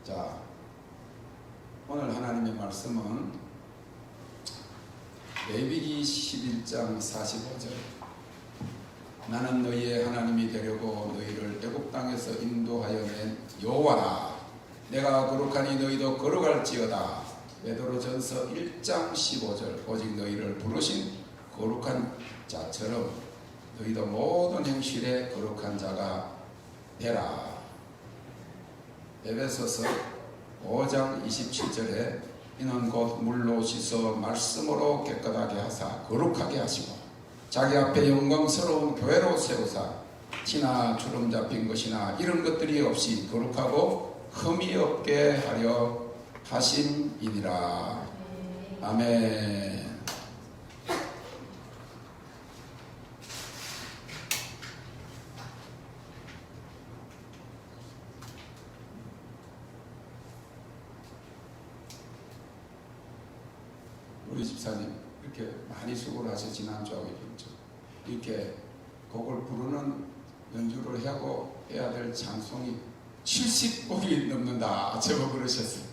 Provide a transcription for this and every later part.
자, 오늘 하나님의 말씀은 레위기 11장 45절. 나는 너희의 하나님이 되려고 너희를 애굽 땅에서 인도하여 낸 여호와라. 내가 거룩하니 너희도 거룩할지어다. 베드로전서 1장 15절. 오직 너희를 부르신 거룩한 자처럼 너희도 모든 행실에 거룩한 자가 되라. 에베소서 5장 27절에 이는 곧 물로 씻어 말씀으로 깨끗하게 하사 거룩하게 하시고 자기 앞에 영광스러운 교회로 세우사 티나 주름 잡힌 것이나 이런 것들이 없이 거룩하고 흠이 없게 하려 하심이니라. 아멘. 우리 집사님 이렇게 많이 수고를 하셔. 지난주하고 이렇게 곡을 부르는 연주를 하고 해야 될 찬송이 70곡이 넘는다 제가 그러셨어요.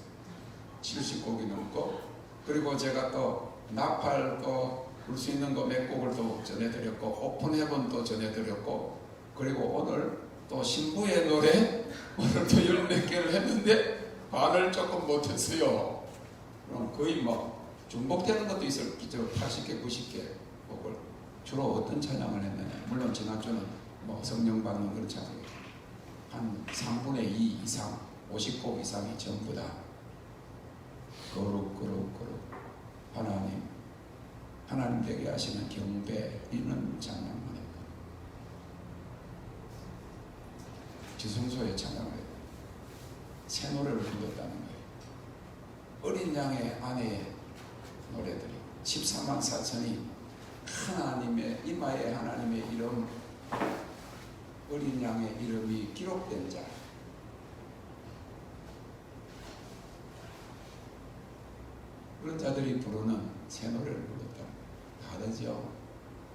70곡이 넘고, 그리고 제가 또 나팔 거 불 수 있는 거 몇 곡을 또 전해드렸고 오픈 헤븐 또 전해드렸고, 그리고 오늘 또 신부의 노래 오늘 또 10몇 개를 했는데 반을 조금 못했어요. 그럼 거의 뭐 중복되는 것도 있을 거죠. 80개, 90개 곡을. 주로 어떤 찬양을 했느냐. 물론 지난주는 뭐 성령 받는 그런 찬양 한 3분의 2 이상, 50곡 이상이 전부 다 거룩 하나님 되게 하시는 경배 이런 찬양만 해요. 지성소의 찬양을 해요. 새 노래를 불렀다는 거예요. 어린 양의 아내의 노래들이 14만 4천이 하나님의 이마에 하나님의 이름, 어린 양의 이름이 기록된 자, 그런 자들이 부르는 새 노래를 불렀다. 다르죠.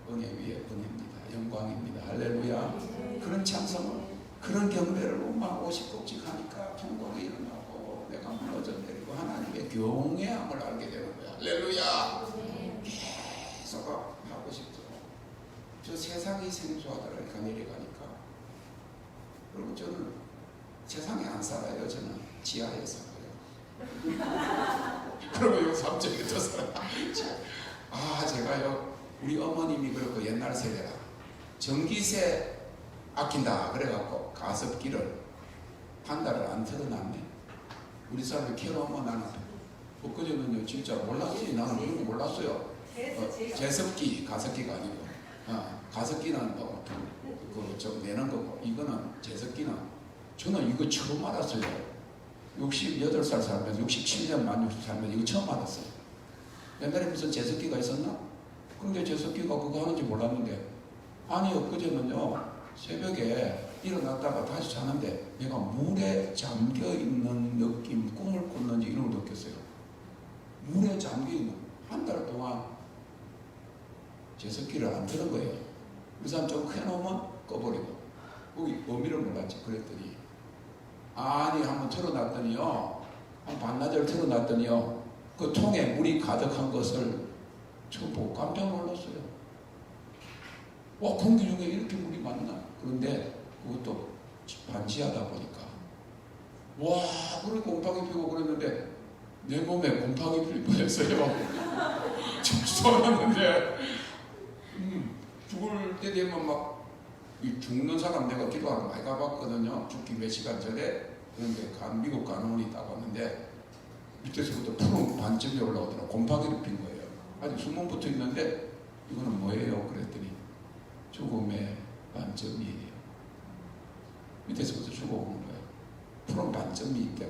은혜 위에 은혜입니다. 영광입니다. 할렐루야. 그런 찬송을, 그런 경배를 막 50곡씩 하니까 통곡이 일어나고 내가 무너져 내리고 하나님의 경외함을 알게 되는 거야. 할렐루야. 계속 하고 싶죠. 저 세상이 생소하다니까 내려가니까. 그리고 저는 세상에 안 살아요. 저는 지하에 살아요. 그러면 요 3층에 살아요. 제가요, 우리 어머님이 그렇고 옛날 세대라 전기세 아낀다 그래갖고 가습기를 한 달을 안 틀어놨네. 우리 사람이 캐놓으면 나는 엊그제는요 진짜 몰랐지. 나는 그런 거 몰랐어요. 제습기, 가습기가 아니고 가습기는 뭐 좀 내는 거고, 이거는 제습기는 저는 이거 처음 알았어요. 68살 살면서 67년 만 60살 살면서 이거 처음 알았어요. 옛날에 무슨 제습기가 있었나? 근데 제습기가 그거 하는지 몰랐는데, 아니 엊그제는요 새벽에 일어났다가 다시 자는데 내가 물에 잠겨있는 느낌, 꿈을 꿨는지 이런 걸 느꼈어요. 물에 잠겨있는, 한 달 동안 제습기를 안 틀은 거예요. 그 사람 좀 해놓으면 꺼버리고, 거기 의미를 몰랐지. 그랬더니 한번 틀어놨더니요, 한 반나절 틀어놨더니요 그 통에 물이 가득한 것을 처음 보고 깜짝 놀랐어요. 와, 공기 중에 이렇게 물이 많나? 그런데 그것도 반지하다 보니까 와, 그래 곰팡이 피고 그랬는데 내 몸에 곰팡이 필 뻔했어요. 죽지도 않았는데 죽을 때 되면 막 죽는 사람 내가 기도하러 많이 가봤거든요. 죽기 몇 시간 전에. 그런데 미국 간호원이 있다고 하는데 밑에서부터 푸른 반점이 올라오더라고. 곰팡이를 핀 거예요. 아직 수문 붙어 있는데 이거는 뭐예요? 그랬더니 죽음의 반점이에요. 밑에서부터 죽어오는 거예요. 푸른 반점이 있대요.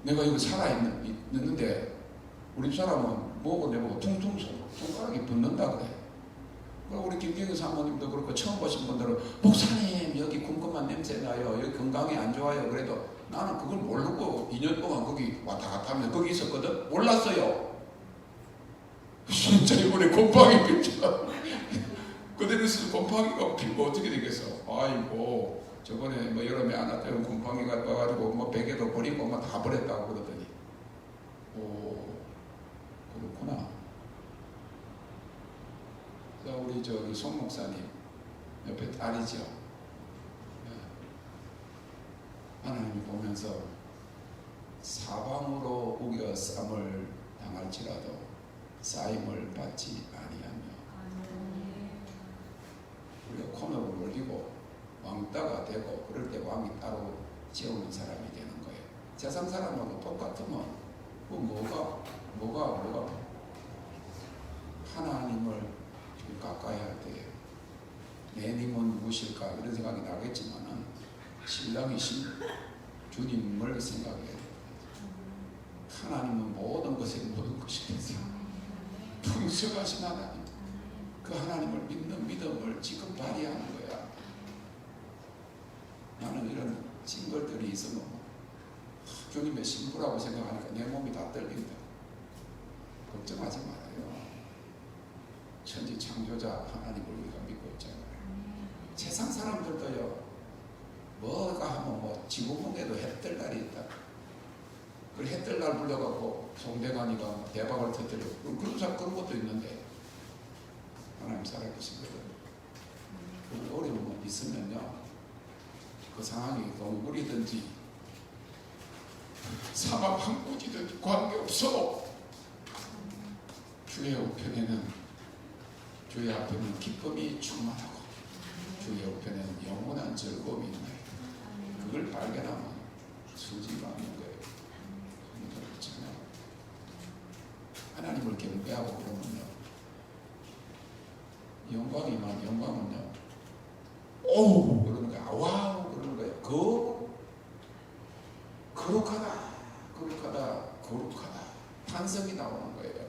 내가 이거 살아있는데 우리 사람은 뭐고 내보고 퉁퉁 손가락이 붙는다 그래. 우리 김경희 사모님도 그렇고 처음 보신 분들은 목사님 여기 궁금한 냄새 나요. 여기 건강에 안 좋아요. 그래도 나는 그걸 모르고 2년 동안 거기 왔다 갔다 하면서 거기 있었거든. 몰랐어요. 진짜 이번에 곰팡이 폈죠. 그대로 있어서 곰팡이가 피고 어떻게 되겠어. 아이고 저번에 뭐 여름에 안 왔다면 곰팡이가 떠가지고 뭐 베개도 버리고 막 다 버렸다고 그러더니 오 그렇구나. 자, 우리 저기 송 목사님 옆에 딸이죠. 하나님이 보면서 사방으로 우겨 쌈을 당할지라도 쌓임을 받지 아니하며 우리가 코너를 올리고 왕따가 되고 그럴 때 왕이 따로 채우는 사람이 되는 거예요. 세상 사람하고 똑같으면 뭐가 하나님을 좀 가까이 할 때 내 님은 무엇일까 이런 생각이 나겠지만은 신랑이 주님을 생각해야 돼요. 하나님은 모든 것에 모든 것이겠어요. 풍성하신 하나님, 그 하나님을 믿는 믿음을 지금 발휘하는 거야. 나는 이런 징글들이 있으면 주님의 신부라고 생각하니까 내 몸이 다 떨린다. 걱정하지 말아요. 천지 창조자 하나님을 우리가 믿고 있잖아요. 세상 사람들도요, 뭐가 하면 뭐 지구멍에도 해뜰 날이 있다. 그 해뜰 날 불러갖고 송대관이가 대박을 터뜨려. 그런 것도 있는데 하나님 살아계시거든. 그 어려움이 있으면요, 그 상황이 동굴이든지 사막 한 곳이든지 관계없어. 주의 우편에는 주의 앞에는 기쁨이 충만하고 주의 우편에는 영원한 즐거움이 있나요. 그걸 발견하면 수지가 않는 거예요. 그렇잖아요. 하나님을 경배하고 그러면요, 영광이만 영광은요, 오 그러는 거야. 와우 그러는 거예요. 거룩하다 탄성이 나오는 거예요.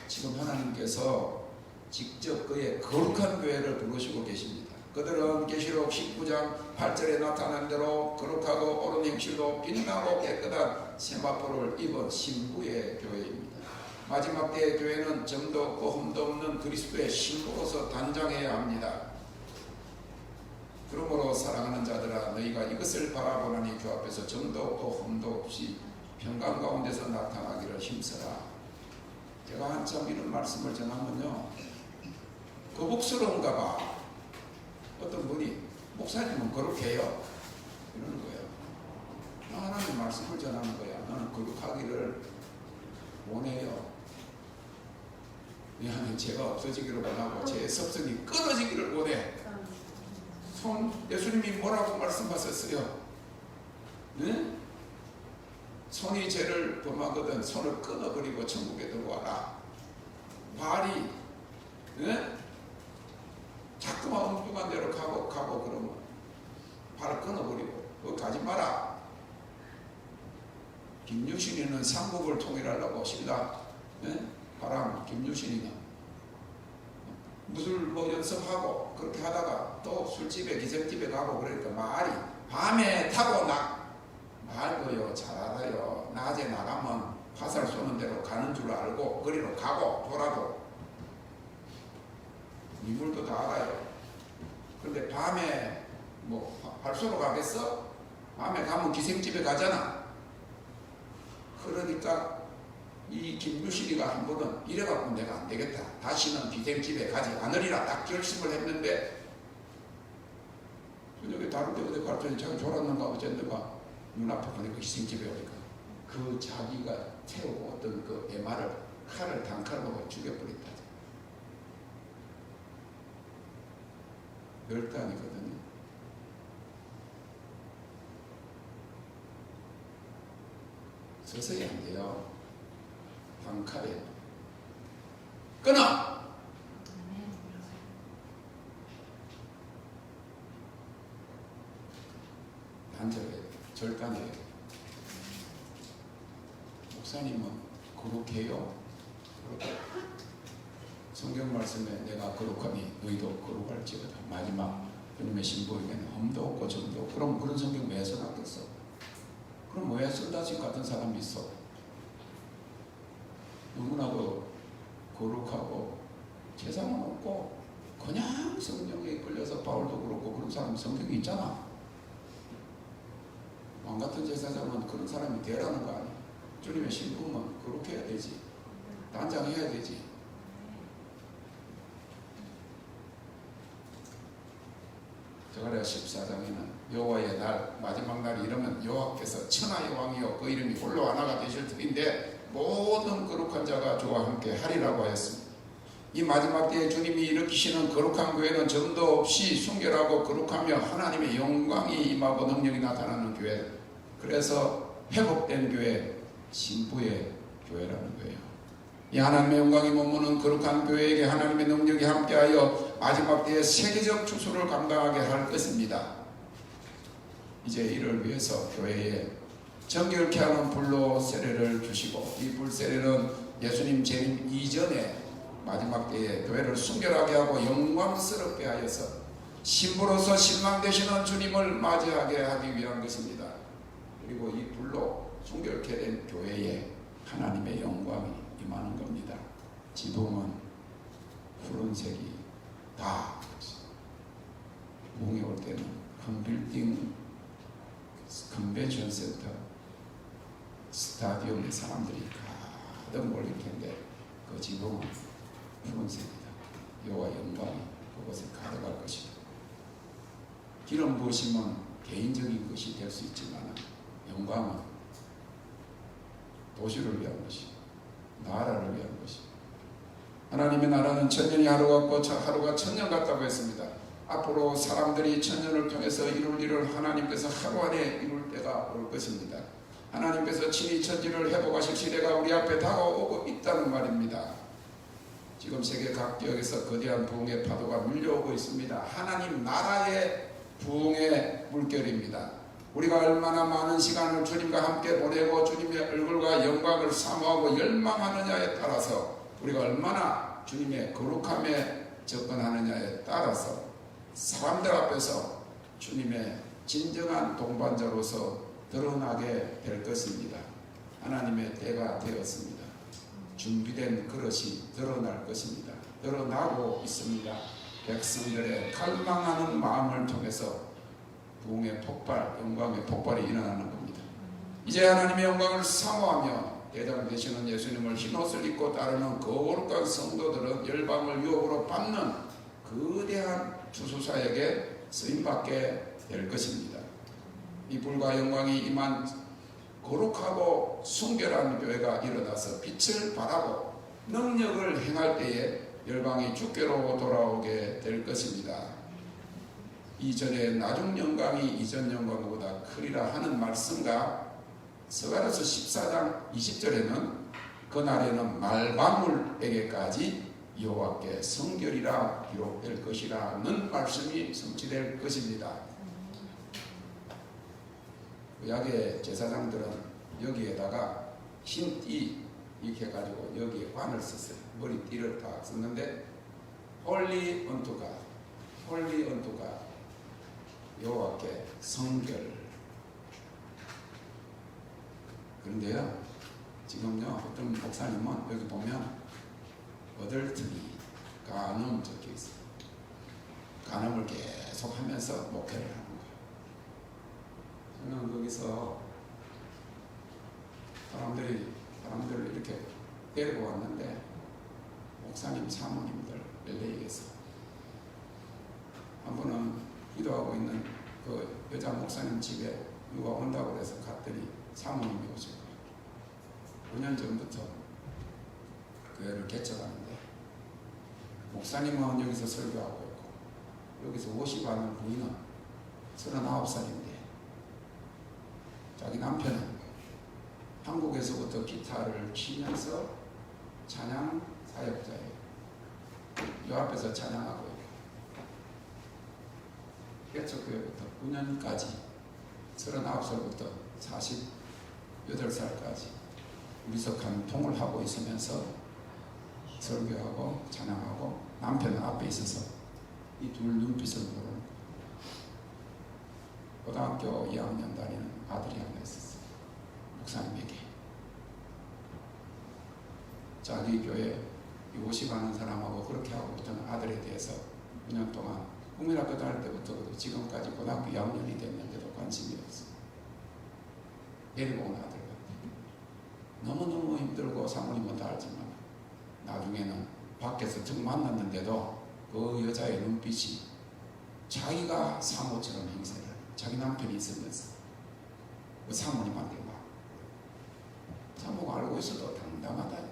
지금 하나님께서 직접 그의 거룩한 교회를 부르시고 계십니다. 그들은 계시록 19장 8절에 나타난 대로 거룩하고 옳은 행실로 빛나고 깨끗한 세마포를 입은 신부의 교회입니다. 마지막 때의 교회는 점도 없고 흠도 없는 그리스도의 신부로서 단장해야 합니다. 그러므로 사랑하는 자들아, 너희가 이것을 바라보나니 주 앞에서 점도 없고 흠도 없이 평강 가운데서 나타나기를 힘써라. 제가 한참 이런 말씀을 전하면요, 거북스러운가 봐. 어떤 분이 목사님은 거룩해요 이러는 거예요. 하나님 말씀을 전하는 거야. 나는 거룩하기를 원해요. 미안해, 죄가 없어지기를 원하고 제 섭성이 끊어지기를 원해. 예수님이 뭐라고 말씀하셨어요? 네? 손이 죄를 범하거든 손을 끊어버리고 천국에 들어와라. 발이 네? 자꾸만 엉뚱한 데로 가고 그러면 발을 끊어버리고 그거 가지 마라. 김유신이는 삼국을 통일하려고 신라 바람 김유신이가 무술 연습하고 그렇게 하다가 또 술집에 기생집에 가고 그러니까 말이 밤에 타고 말고요 잘 알아요. 낮에 나가면 화살 쏘는 대로 가는 줄 알고 거리로 가고 돌아도 인물도 다 알아요. 그런데 밤에 뭐 발소로 가겠어? 밤에 가면 기생집에 가잖아. 그러니까 이 김유실이가 한 번은 이래갖고 내가 안 되겠다, 다시는 기생집에 가지 않으리라 딱 결심을 했는데, 저녁에 다른 데 어디 갔더니 자기 졸았는가 어쨌는가 눈앞에 보니까 기생집에 오니까 그 자기가 태우고 어떤 그 애마를 단칼로 죽여버렸다. 멸단이거든요. 서서히 안 돼요. 단칼에 끊어! 단절해, 절단해. 목사님은 거룩해요? 성경 말씀에 내가 거룩하니 너희도 거룩할지어다. 마지막 주님의 신부에게는 흠도 없고 점도 없고. 그럼 그런 성경 왜 써놨겠어? 그럼 왜 쓸다식 같은 사람이 있어? 너무나도 거룩하고 세상은 없고 그냥 성령에 끌려서 바울도 그렇고 그런 사람 성경이 있잖아. 요한 같은 제사장은 그런 사람이 되라는 거 아니에요. 주님의 신부면 그렇게 해야 되지. 단장해야 되지. 저가랴 14장에는 여호와의 날 마지막 날이 이르면 여호와께서 천하의 왕이요 그 이름이 홀로 하나가 되실 터인데 모든 거룩한 자가 저와 함께 하리라고 하였습니다. 이 마지막 때에 주님이 일으키시는 거룩한 교회는 점도 없이 순결하고 거룩하며 하나님의 영광이 임하고 능력이 나타나는 교회, 그래서 회복된 교회, 신부의 교회라는 거예요. 이 하나님의 영광이 머무는 거룩한 교회에게 하나님의 능력이 함께하여 마지막 때에 세계적 추수를 감당하게 할 것입니다. 이제 이를 위해서 교회에 정결케 하는 불로 세례를 주시고, 이 불 세례는 예수님 재림 이전에 마지막 때에 교회를 순결하게 하고 영광스럽게 하여서 신부로서 신랑 되시는 주님을 맞이하게 하기 위한 것입니다. 그리고 이 불로 순결케 된 교회에 하나님의 영광이 임하는 겁니다. 지붕은 푸른색이 다 붕이 올 때는 큰 빌딩, 컨벤션 센터, 스타디움에 사람들이 가득 몰릴 텐데 그 지붕은 푸른색이다. 여호와의 영광이 그곳에 가득할 것이다. 기름 부으심은 개인적인 것이 될 수 있지만 영광은 도시를 위한 것이, 나라를 위한 것이. 하나님의 나라는 천년이 하루 같고 하루가 천년 같다고 했습니다. 앞으로 사람들이 천년을 통해서 이룰 일을 하나님께서 하루 안에 이룰 때가 올 것입니다. 하나님께서 친히 천지를 회복하실 시대가 우리 앞에 다가오고 있다는 말입니다. 지금 세계 각 지역에서 거대한 부흥의 파도가 밀려오고 있습니다. 하나님 나라의 부흥의 물결입니다. 우리가 얼마나 많은 시간을 주님과 함께 보내고 주님의 얼굴과 영광을 사모하고 열망하느냐에 따라서, 우리가 얼마나 주님의 거룩함에 접근하느냐에 따라서 사람들 앞에서 주님의 진정한 동반자로서 드러나게 될 것입니다. 하나님의 때가 되었습니다. 준비된 그릇이 드러날 것입니다. 드러나고 있습니다. 백성들의 갈망하는 마음을 통해서 부흥의 폭발, 영광의 폭발이 일어나는 겁니다. 이제 하나님의 영광을 사모하며 대장 되시는 예수님을 흰옷을 입고 따르는 거룩한 성도들은 열방을 유업으로 받는 거대한 주수사에게 쓰임받게 될 것입니다. 이 불과 영광이 임한 거룩하고 순결한 교회가 일어나서 빛을 발하고 능력을 행할 때에 열방이 주께로 돌아오게 될 것입니다. 이전에 나중 영광이 이전 영광보다 크리라 하는 말씀과 스가랴서 14장 20절에는 그날에는 말방울에게까지 여호와께 성결이라 기록될 것이라는 말씀이 성취될 것입니다. 구약의 제사장들은 여기에다가 흰 띠 이렇게 해가지고 여기에 관을 썼어요. 머리띠를 다 썼는데 홀리 언투 갓, 홀리 언투 갓, 여호와께 성결. 그런데요, 지금요 어떤 목사님은 여기 보면 어덜트리, 간음 적혀 있어요. 간음을 계속 하면서 목회를 하는 거예요. 저는 거기서 사람들을 이렇게 데리고 왔는데 목사님 사모님들 LA에서 한 분은 기도하고 있는 그 여자 목사님 집에 누가 온다고 해서 갔더니 사모님이 오신 거예요. 5년 전부터 교회를 개척하는데 목사님은 여기서 설교하고 있고 여기서 50하는 부인은 39살인데 자기 남편은 한국에서부터 기타를 치면서 찬양 사역자예요. 이 앞에서 찬양하고 있고 개척교회부터 9년까지 39살부터 48살까지 미석한 통을 하고 있으면서 설교하고 찬양하고 남편은 앞에 있어서 이 둘 눈빛을 보는 거예요. 고등학교 2학년 다니는 아들이 하나 있었어요. 목사님에게 자기 교회 50하는 사람하고 그렇게 하고 있던 아들에 대해서 5년 동안 국민학교 다닐 때부터 지금까지 고등학교 2학년이 됐는데도 관심이 없어요. 데리고 온 아들 같아. 너무너무 힘들고 사모님은 다 알지만 나중에는 밖에서 정 만났는데도 그 여자의 눈빛이 자기가 사모처럼 행세를 자기 남편이 있으면서 그 사모님한테 막 사모가 알고 있어도 당당하다 이거예요.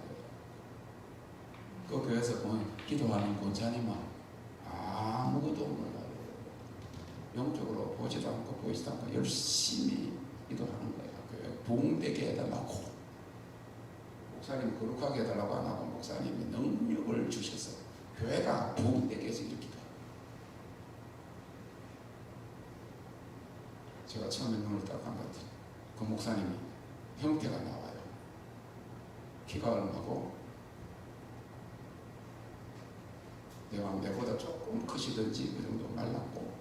그 교회에서 보면 기도하는 권사님은 아무것도 몰라요. 영적으로 보지도 않고 보이지도 않고 열심히 기도하는 거예요. 교회 부흥되게 해달라고. 목사님 거룩하게 해달라고 안 하고 목사님이 능력을 주셔서 교회가 부흥되게 해서 이렇게 기도해요. 제가 처음에 눈을 딱 감았더니 그 목사님이 형태가 나와요. 키가 얼마고 내보다 조금 크시든지 그 정도 말랐고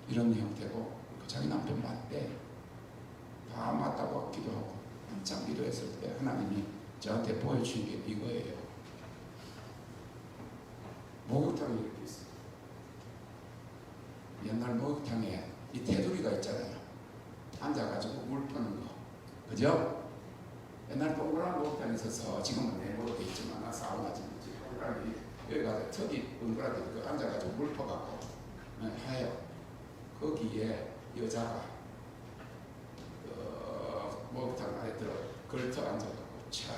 이런 형태고 자기 남편 맞대 다 맞다고 기도하고 한참 기도했을 때 하나님이 저한테 보여주신 게 이거예요. 목욕탕이 이렇게 있어요. 옛날 목욕탕에 이 테두리가 있잖아요. 앉아가지고 물 푸는 거. 그죠? 옛날 동그란 목욕탕에 있어서 지금은 네모로 돼 있지만 사우나지. 여기 가서 턱이 동그랗게 앉아가지고 물 퍼갖고 하요. 거기에 여자가 목욕탕 안에 걸터 앉아갖고 차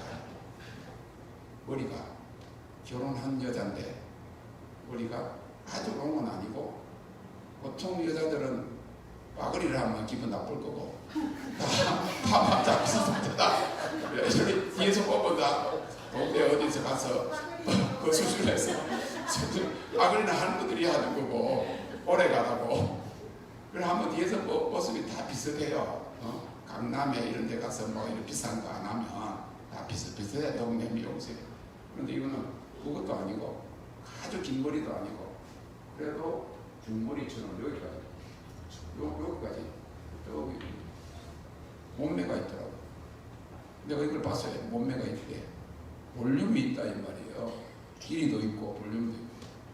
머리가 결혼한 여잔데 머리가 아주 롱은 아니고 보통 여자들은 빠그리를 하면 기분 나쁠 거고 다 맞다 저기 뒤에서 보면 다 동네 어디서 가서 그 수술해서 빠그리는 하는 분들이 하는 거고 오래 가라고 그래 한번 뒤에서 모습이 다 비슷해요. 강남에 이런 데 가서 뭐 이런 비싼 거 안 하면 다 비슷비슷해 동네 미용실. 그런데 이거는 그것도 아니고 아주 긴 머리도 아니고 그래도 중머리처럼 여기까지 여기까지 여기 몸매가 있더라고. 내가 이걸 봤어요. 몸매가 있대. 볼륨이 있다 이 말이에요. 길이도 있고 볼륨도 있고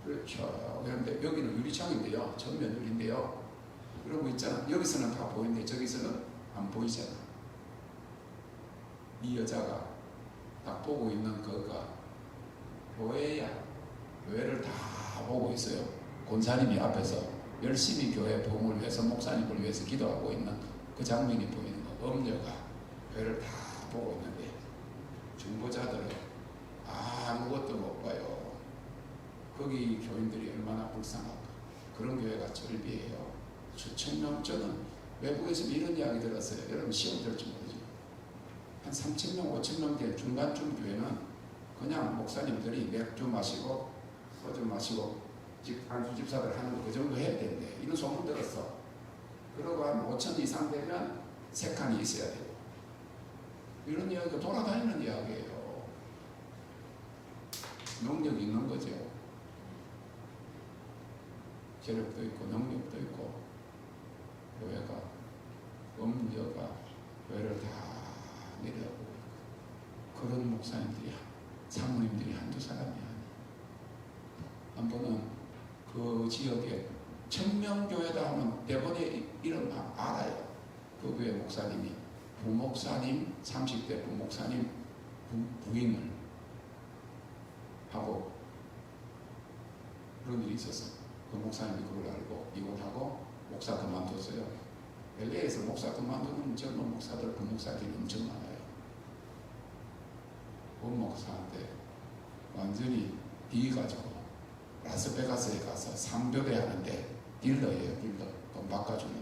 그렇죠. 그런데 여기는 유리창인데요. 전면 유리인데요. 그러고 있잖아. 여기서는 다 보이는데 저기서는 안 보이잖아. 이 여자가 딱 보고 있는 거가 교회야. 교회를 다 보고 있어요. 권사님이 앞에서 열심히 교회 부흥을 위해서 목사님을 위해서 기도하고 있는 그 장면이 보이는 거. 엄녀가 교회를 다 보고 있는데 중보자들은 아무것도 못 봐요. 거기 교인들이 얼마나 불쌍할까. 그런 교회가 절비예요. 수천 명. 저는 외국에서 이런 이야기 들었어요. 여러분 시험 들을지 모르죠. 한 3,000명, 5,000명 된 중간쯤 교회는 그냥 목사님들이 맥주 마시고 소주 마시고 안수 집사들 하는 거 그 정도 해야 되는데 이런 소문 들었어. 그러고 한 5,000 이상 되면 3칸이 있어야 되고 이런 이야기가 돌아다니는 이야기예요. 능력이 있는 거죠. 재력도 있고 능력도 있고 교회가 엄녀가 교회를 다 내려보고 있고 그런 목사님들이 사모님들이 한두 사람이 아니에요. 한 번은 그 지역에 청명교회다 하면 대번에 이름 알아요. 그 교회 목사님이 부목사님 30대 부목사님 부인을 하고 그런 일이 있어서 그 목사님이 그걸 알고 이혼하고 목사 그만뒀어요. LA에서 목사 그만두는 젊은 목사들 부목사들이 엄청 많아요. 부목사한테 완전히 뒤가지고 라스베가스에 가서 3교대 하는데 딜러예요. 딜러 돈 바꿔주는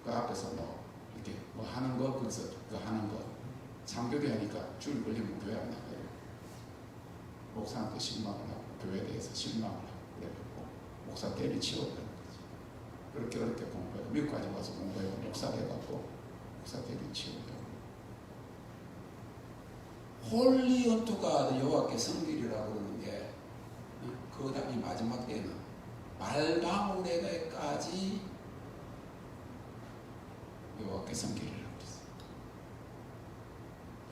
그 앞에서 뭐 이렇게 뭐 하는 거 그래서 그 하는 거 3교대 하니까 줄 걸리면 교회 안 나가요. 목사한테 실망을 하고 교회에 대해서 실망을 하고 그래갖고 목사 때리치웠다는 거지. 그렇게 어렵게 공부해서 미국까지 와서 공부해서 목사 돼갖고 목사 때리치우고 홀리 언투가 여호와께 성길이라고 그러는데 그 다음에 마지막 때는 말방울에까지 여호와께 성길이라고 그랬어요.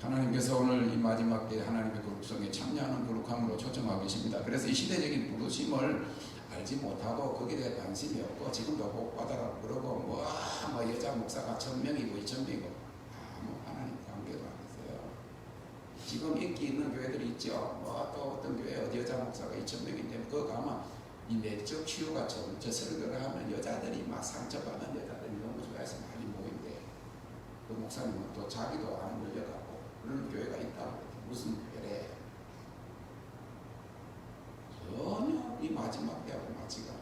하나님께서 오늘 이 마지막 때 하나님의 거룩성에 참여하는 거룩함으로 초청하고 계십니다. 그래서 이 시대적인 부르심을 알지 못하고 거기에 대해 관심이 없고 지금도 복 받아라 그러고 뭐 여자 목사가 1,000명이고 2,000명이고 지금 인기 있는 교회들이 있죠. 뭐 또 어떤 교회 어디 여자 목사가 2,000명인데 그거 가면 이 내적 치유가 저 설교를 하면 여자들이 막 상처받는 여자들이 너무 좋아해서 많이 모인대. 그 목사님은 또 자기도 안 물려가고 그런 교회가 있다고. 무슨 교회래? 전혀 이 마지막 때하고 마치가.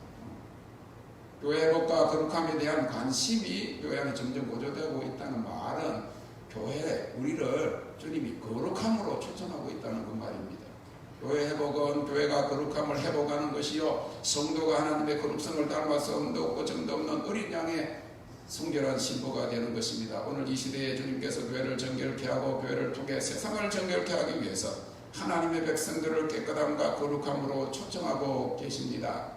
교회 복과 거룩함에 대한 관심이 교회 안에 점점 고조되고 있다는 말은 교회 우리를 주님이 거룩함으로 초청하고 있다는 그 말입니다. 교회 회복은 교회가 거룩함을 회복하는 것이요, 성도가 하나님의 거룩성을 닮아서 흠도 없고 점도 없는 어린 양의 순결한 신부가 되는 것입니다. 오늘 이 시대에 주님께서 교회를 정결케 하고 교회를 통해 세상을 정결케 하기 위해서 하나님의 백성들을 깨끗함과 거룩함으로 초청하고 계십니다.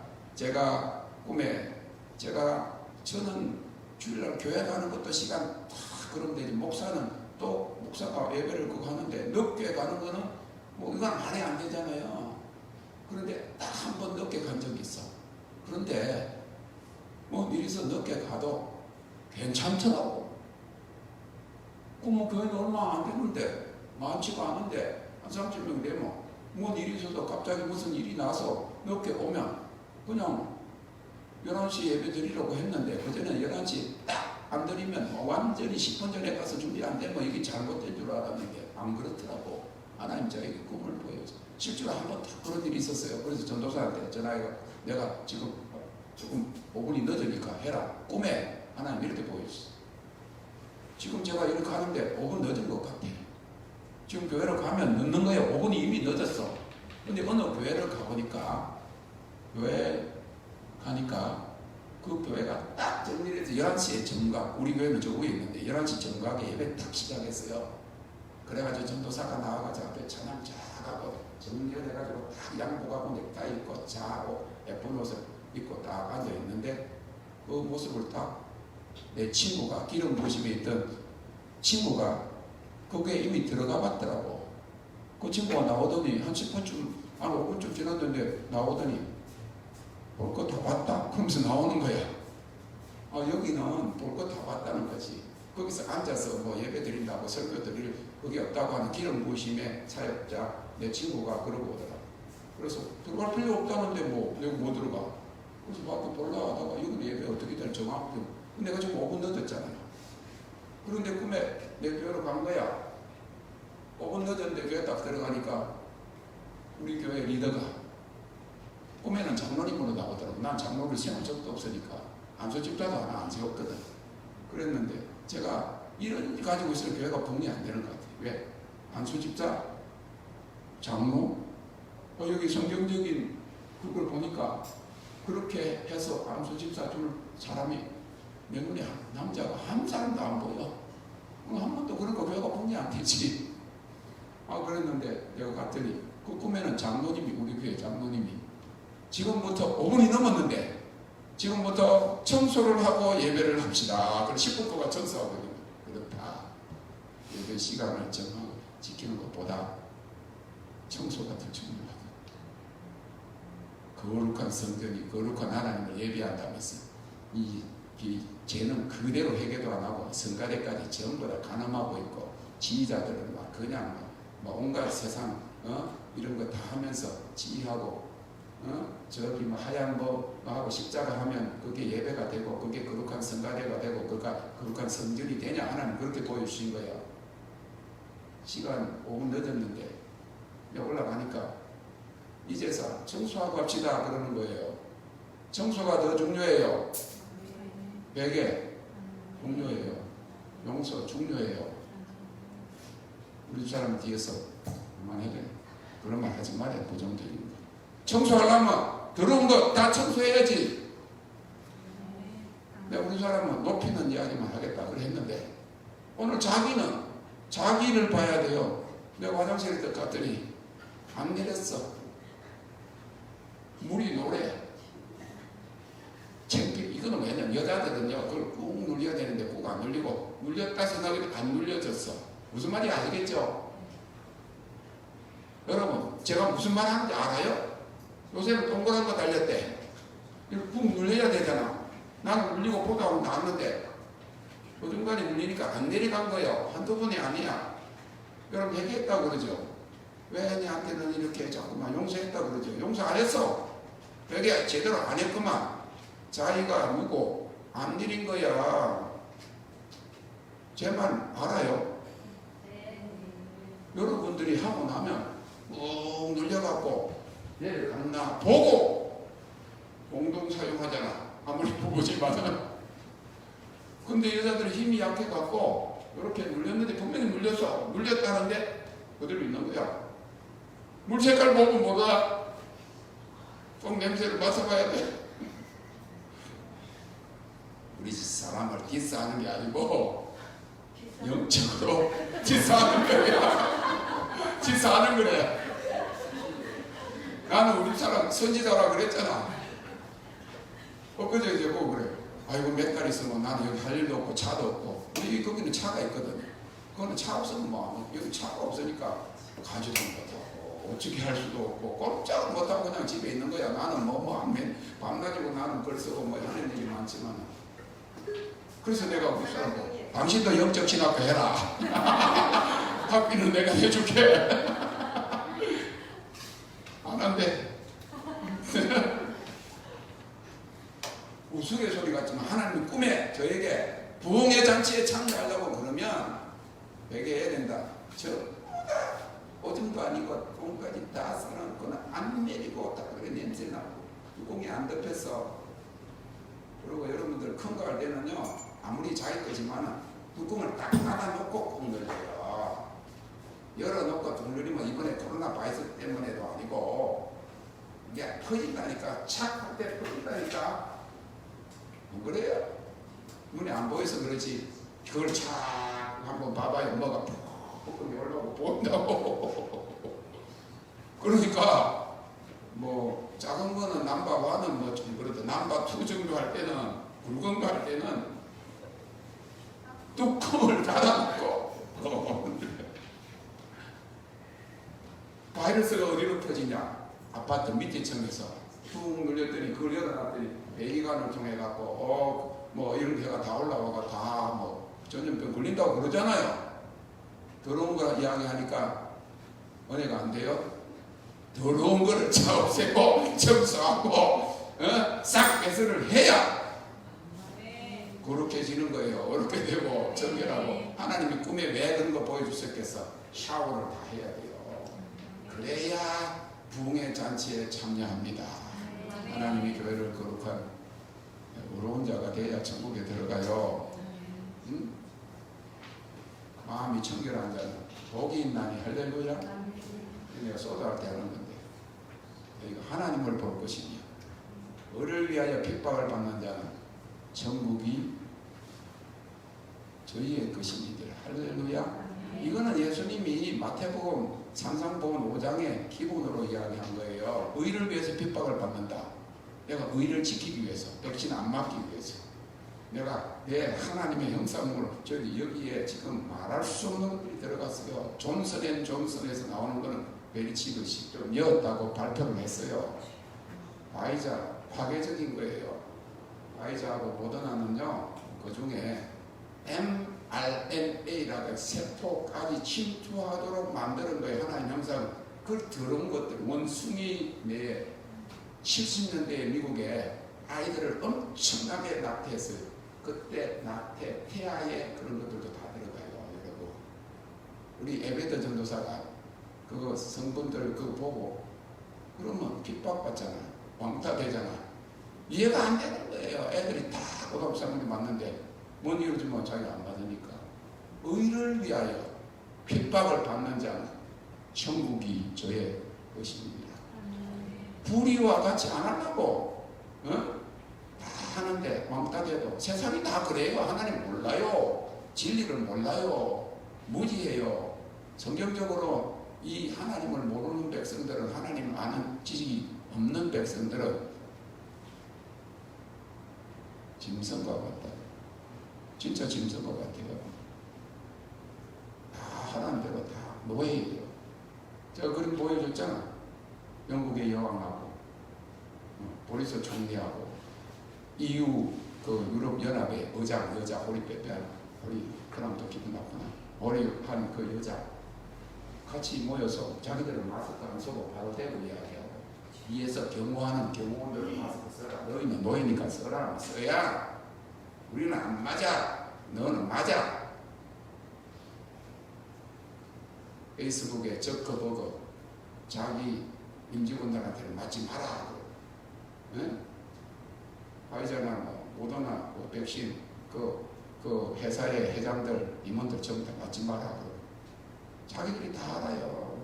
저는 주일날 교회 가는 것도 시간 다 그러면 되지. 목사가 예배를 그거 하는데 늦게 가는 거는 뭐 이건 말이 안 되잖아요. 그런데 딱 한 번 늦게 간 적이 있어. 그런데 뭐 미리서 늦게 가도 괜찮더라고. 그뭐 교회는 얼마 안 되는데 많지가 않은데 한 30명 되면 뭔 일이 있어도 갑자기 무슨 일이 나서 늦게 오면 그냥 11시 예배 드리려고 했는데 그전에 11시 딱 안 드리면 완전히 10분 전에 가서 준비 안 되면 이게 잘못된 줄 알았는데 안 그렇더라고. 하나님 저에게 꿈을 보여줘. 실제로 한번 딱 그런 일이 있었어요. 그래서 전도사한테 전화해서 내가 지금 조금 5분이 늦으니까 해라. 꿈에 하나님 이렇게 보여줬어. 지금 제가 이렇게 하는데 5분 늦은 것 같아. 지금 교회를 가면 늦는 거예요. 5분이 이미 늦었어. 근데 어느 교회를 가보니까 그 교회가 딱 정리해서 11시에 정각, 우리 교회는 저 위에 있는데 11시 정각에 예배 딱 시작했어요. 그래가지고 전도사가 나와가지고 앞에 찬양 쫙 하고 정리해가지고 딱 양복하고 넥타이 입고 자하고 예쁜 옷을 입고 딱 앉아있는데 그 모습을 딱 내 친구가 기름 부심에 있던 친구가 거기에 이미 들어가 봤더라고. 그 친구가 나오더니 한 10분쯤 한 5분쯤 지났는데 나오더니 볼 거 다 봤다 그러면서 나오는 거야. 여기는 볼 거 다 봤다는 거지. 거기서 앉아서 뭐 예배 드린다고 설교 드릴 그게 없다고 하는 기름 부심의 사역자 내 친구가 그러고 오더라. 그래서 들어갈 필요 없다는데 내가 뭐 들어가. 그래서 밖에 볼라 하다가 이건 예배 어떻게 될 정확히 내가 지금 5분 늦었잖아요. 그런데 꿈에 내 교회로 간 거야. 5분 늦었는데 교회 딱 들어가니까 우리 교회 리더가 꿈에는 장로님으로 나오더라고. 난 장로를 세운 적도 없으니까 안수집사도 하나 안 세웠거든. 그랬는데 제가 이런 가지고 있을 교회가 분이 안 되는 것 같아요. 왜? 안수집사, 장로, 여기 성경적인 그걸 보니까 그렇게 해서 안수집사 줄 사람이 내 눈에 남자가 한 사람도 안 보여. 한 번도 그런 거 교회가 분이 안 되지. 그랬는데 내가 갔더니 그 꿈에는 장로님이, 우리 교회 장로님이 지금부터 5분이 넘었는데 지금부터 청소를 하고 예배를 합시다. 그래서 10분 동안 청소하거든요. 그렇다. 예배 시간을 정하고 지키는 것보다 청소가 더 중요하다. 거룩한 성전이 거룩한 하나님을 예배한다면서 이 죄는 그대로 회개도 안 하고 성가대까지 전부 다 간음하고 있고 지휘자들은 막 그냥 온갖 세상 이런 거 다 하면서 지휘하고 저기 하얀 하고 십자가 하면 그게 예배가 되고 그게 거룩한 성가대가 되고 거룩한 성전이 되냐. 하나님 그렇게 보여주신 거야. 시간 5분 늦었는데 올라가니까 이제서 청소하고 합시다 그러는 거예요. 청소가 더 중요해요. 베개 중요해요. 용서 중요해요. 우리 사람 뒤에서 그만해야 돼. 그런 말 하지 말아요. 부정적인 거. 청소하려면 더러운 거 다 청소해야지. 내가 우리 사람은 높이는 이야기만 하겠다 그랬는데 오늘 자기를 봐야 돼요. 내가 화장실에 딱 갔더니 안 내렸어. 물이 노래. 창피. 이거는 왜냐면 여자들은요 그걸 꾹 눌려야 되는데 꾹 안 눌리고 눌렸다 생각해도 안 눌려졌어. 무슨 말인지 아시겠죠? 여러분 제가 무슨 말 하는지 알아요? 요새는 동그란 거 달렸대. 이거 꾹 눌려야 되잖아. 나는 눌리고 보다 나왔는데 그 중간에 눌리니까 안 내려간 거예요. 한두 번이 아니야. 여러분 회개했다고 그러죠. 왜 내한테는 이렇게 자꾸만 용서했다고 그러죠. 용서 안 했어. 회개 제대로 안 했구만. 자기가 누구 안 일인 거야. 제 말 알아요? 여러분들이 하고 나면 꾹 눌려갖고 내려갔나 보고 공동 사용하잖아. 아무리 보고지만은. 근데 여자들이 힘이 약해갖고 이렇게 눌렸는데 분명히 눌렸어. 눌렸다는데 그대로 있는 거야. 물 색깔 보고 뭐가 똥 냄새를 맡아봐야 돼. 우리 사람을 디스하는 게 아니고 영적으로 디스하는 거야. 디스하는 거래. 나는 우리 사람 선지자라 그랬잖아. 엊그제 이제 보고 그래. 아이고 몇 달 있으면 나는 여기 할 일도 없고 차도 없고. 여기 거기는 차가 있거든. 그거는 차 없으면 뭐 여기 차가 없으니까 가지도 못하고 어떻게 할 수도 없고 꼼짝을 못하고 그냥 집에 있는 거야. 나는 밤낮이고 나는 글 쓰고 뭐 하는 일이 많지만. 그래서 내가 우리 사람들 당신도 영적 신학교 해라. 학비는 내가 해줄게. 안 한대. 우스갯소리 같지만 하나님이 꿈에 저에게 부흥의 잔치에 참여하려고 그러면 회개해야 된다. 전부 다 오줌도 아니고 똥까지 다 써놓고는 안 내리고 다 그래 냄새 나고 뚜껑이 안 덮였어. 그리고 여러분들 큰 거 할 때는요 아무리 자기 거지만은 뚜껑을 딱 닫아놓고 꾹 눌러요. 열어놓고 꾹 누르면 이번에 코로나 바이러스 때문에도 아니고 이게 퍼진다니까 착 할 때 퍼진다니까. 안 그래요? 눈에 안 보여서 그렇지 그걸 착 한번 봐봐요. 뭐가 푹 올라오고 보인다고. 그러니까 뭐 작은 거는 넘버 1은 뭐 좀 그래도 넘버 2 정도 할 때는 굵은 거 할 때는 뚜껑을 닫아놓고 바이러스가 어디로 퍼지냐? 아파트 밑에 층에서 툭 눌렸더니 그걸 열어놨더니 배기관을 통해 갖고 뭐 이런 데가 다 올라와가 다 뭐 전염병 걸린다고 그러잖아요. 더러운 거 이야기하니까 은혜가 안 돼요? 더러운 거를 차 없애고 청소하고 싹 배설을 해야 그렇게 지는 거예요. 어렵게 되고 정결하고. 하나님이 꿈에 왜 그런 거 보여주셨겠어? 샤워를 다 해야 돼요. 그래야 부흥의 잔치에 참여합니다. 하나님이 교회를 거룩한 의로운 자가 돼야 천국에 들어가요. 응? 마음이 청결한 자는 복이 있나니 할렐루야. 내가 소도할 때 하는 건데 여기가 하나님을 볼 것이니 을을 위하여 핍박을 받는 자는 천국이 저희의 것입니다. 할렐루야. 이거는 예수님이 마태복음 산상복음 5장에 기본으로 이야기한 거예요. 의를 위해서 핍박을 받는다. 내가 의를 지키기 위해서, 백신 안 맞기 위해서. 내가 내 하나님의 형상으로 저기 여기에 지금 말할 수 없는 것들이 들어갔어요. 존슨에서 나오는 거는 베리치도 직접 였다고 발표를 했어요. 바이자 파괴적인 거예요. 바이자하고 모더나는요, 그 중에 mRNA라고 세포까지 침투하도록 만드는 거예요. 하나님 형상. 그 더러운 것들, 원숭이 내에 70년대에 미국에 아이들을 엄청나게 낙태했어요. 그때 낙태, 태아에 그런 것들도 다 들어가요. 여러분. 우리 에베드 전도사가 그거 성분들 그거 보고 그러면 핍박받잖아. 왕따 되잖아. 이해가 안 되는 거예요. 애들이 다 고등학생들이 맞는데 뭔 이유로 주면 자기가 안 받으니까. 의를 위하여 핍박을 받는 자는 천국이 저의 것입니다. 불의와 같이 안 하려고 다 하는데 왕따 돼도 세상이 다 그래요. 하나님 몰라요. 진리를 몰라요. 무지해요. 성경적으로 이 하나님을 모르는 백성들은, 하나님을 아는 지식이 없는 백성들은 짐승과 같다. 진짜 짐승과 같아요. 다 하나님대로 다 노예예요. 제가 그림 보여줬잖아. 영국의 여왕하고 보리스 총리하고 EU 그 유럽 연합의 의장 여자 허리 빼빼 허리 그럼 더 기분 나쁘나 허리 한 그 여자 같이 모여서 자기들은 마스크 안 쓰고 바로 대고 이야기하고 뒤에서 경호하는 경호원들은 마스크 써라. 너희는 노이니까 써라. 써야 우리는 안 맞아. 너는 맞아. 페이스북에 적어보고 자기 임직원들한테는 맞지 마라. 네? 화이자나 뭐 모더나 뭐 백신 그 회사의 회장들 임원들 전부 다 맞지 마라. 자기들이 다 알아요.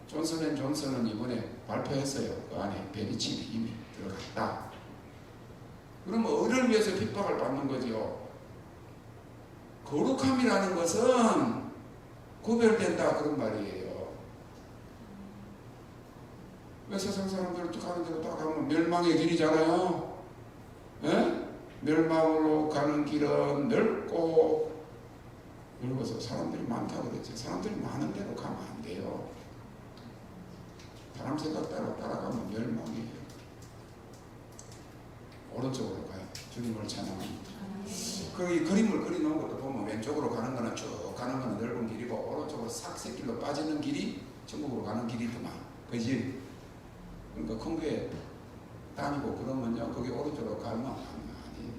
존슨앤존슨은 이번에 발표했어요. 그 안에 베리칩이 이미 들어갔다. 그러면 어를 위해서 핍박을 받는 거지요. 거룩함이라는 것은 구별된다 그런 말이에요. 왜 세상 사람들 가는 대로 다 가면 멸망의 길이잖아요. 에? 멸망으로 가는 길은 넓고 넓어서 사람들이 많다 그랬지. 사람들이 많은 데로 가면 안 돼요. 사람 생각 따라 따라가면 멸망이에요. 오른쪽으로 가요. 주님을 찬양합니다. 그 그림을 그려놓은 것도 보면 왼쪽으로 가는 거는 쭉 가는 거는 넓은 길이고 오른쪽으로 싹 새길로 빠지는 길이 천국으로 가는 길이더만. 그지? 그러니까 큰 교회 다니고 그러면요 거기 오른쪽으로 가면 아니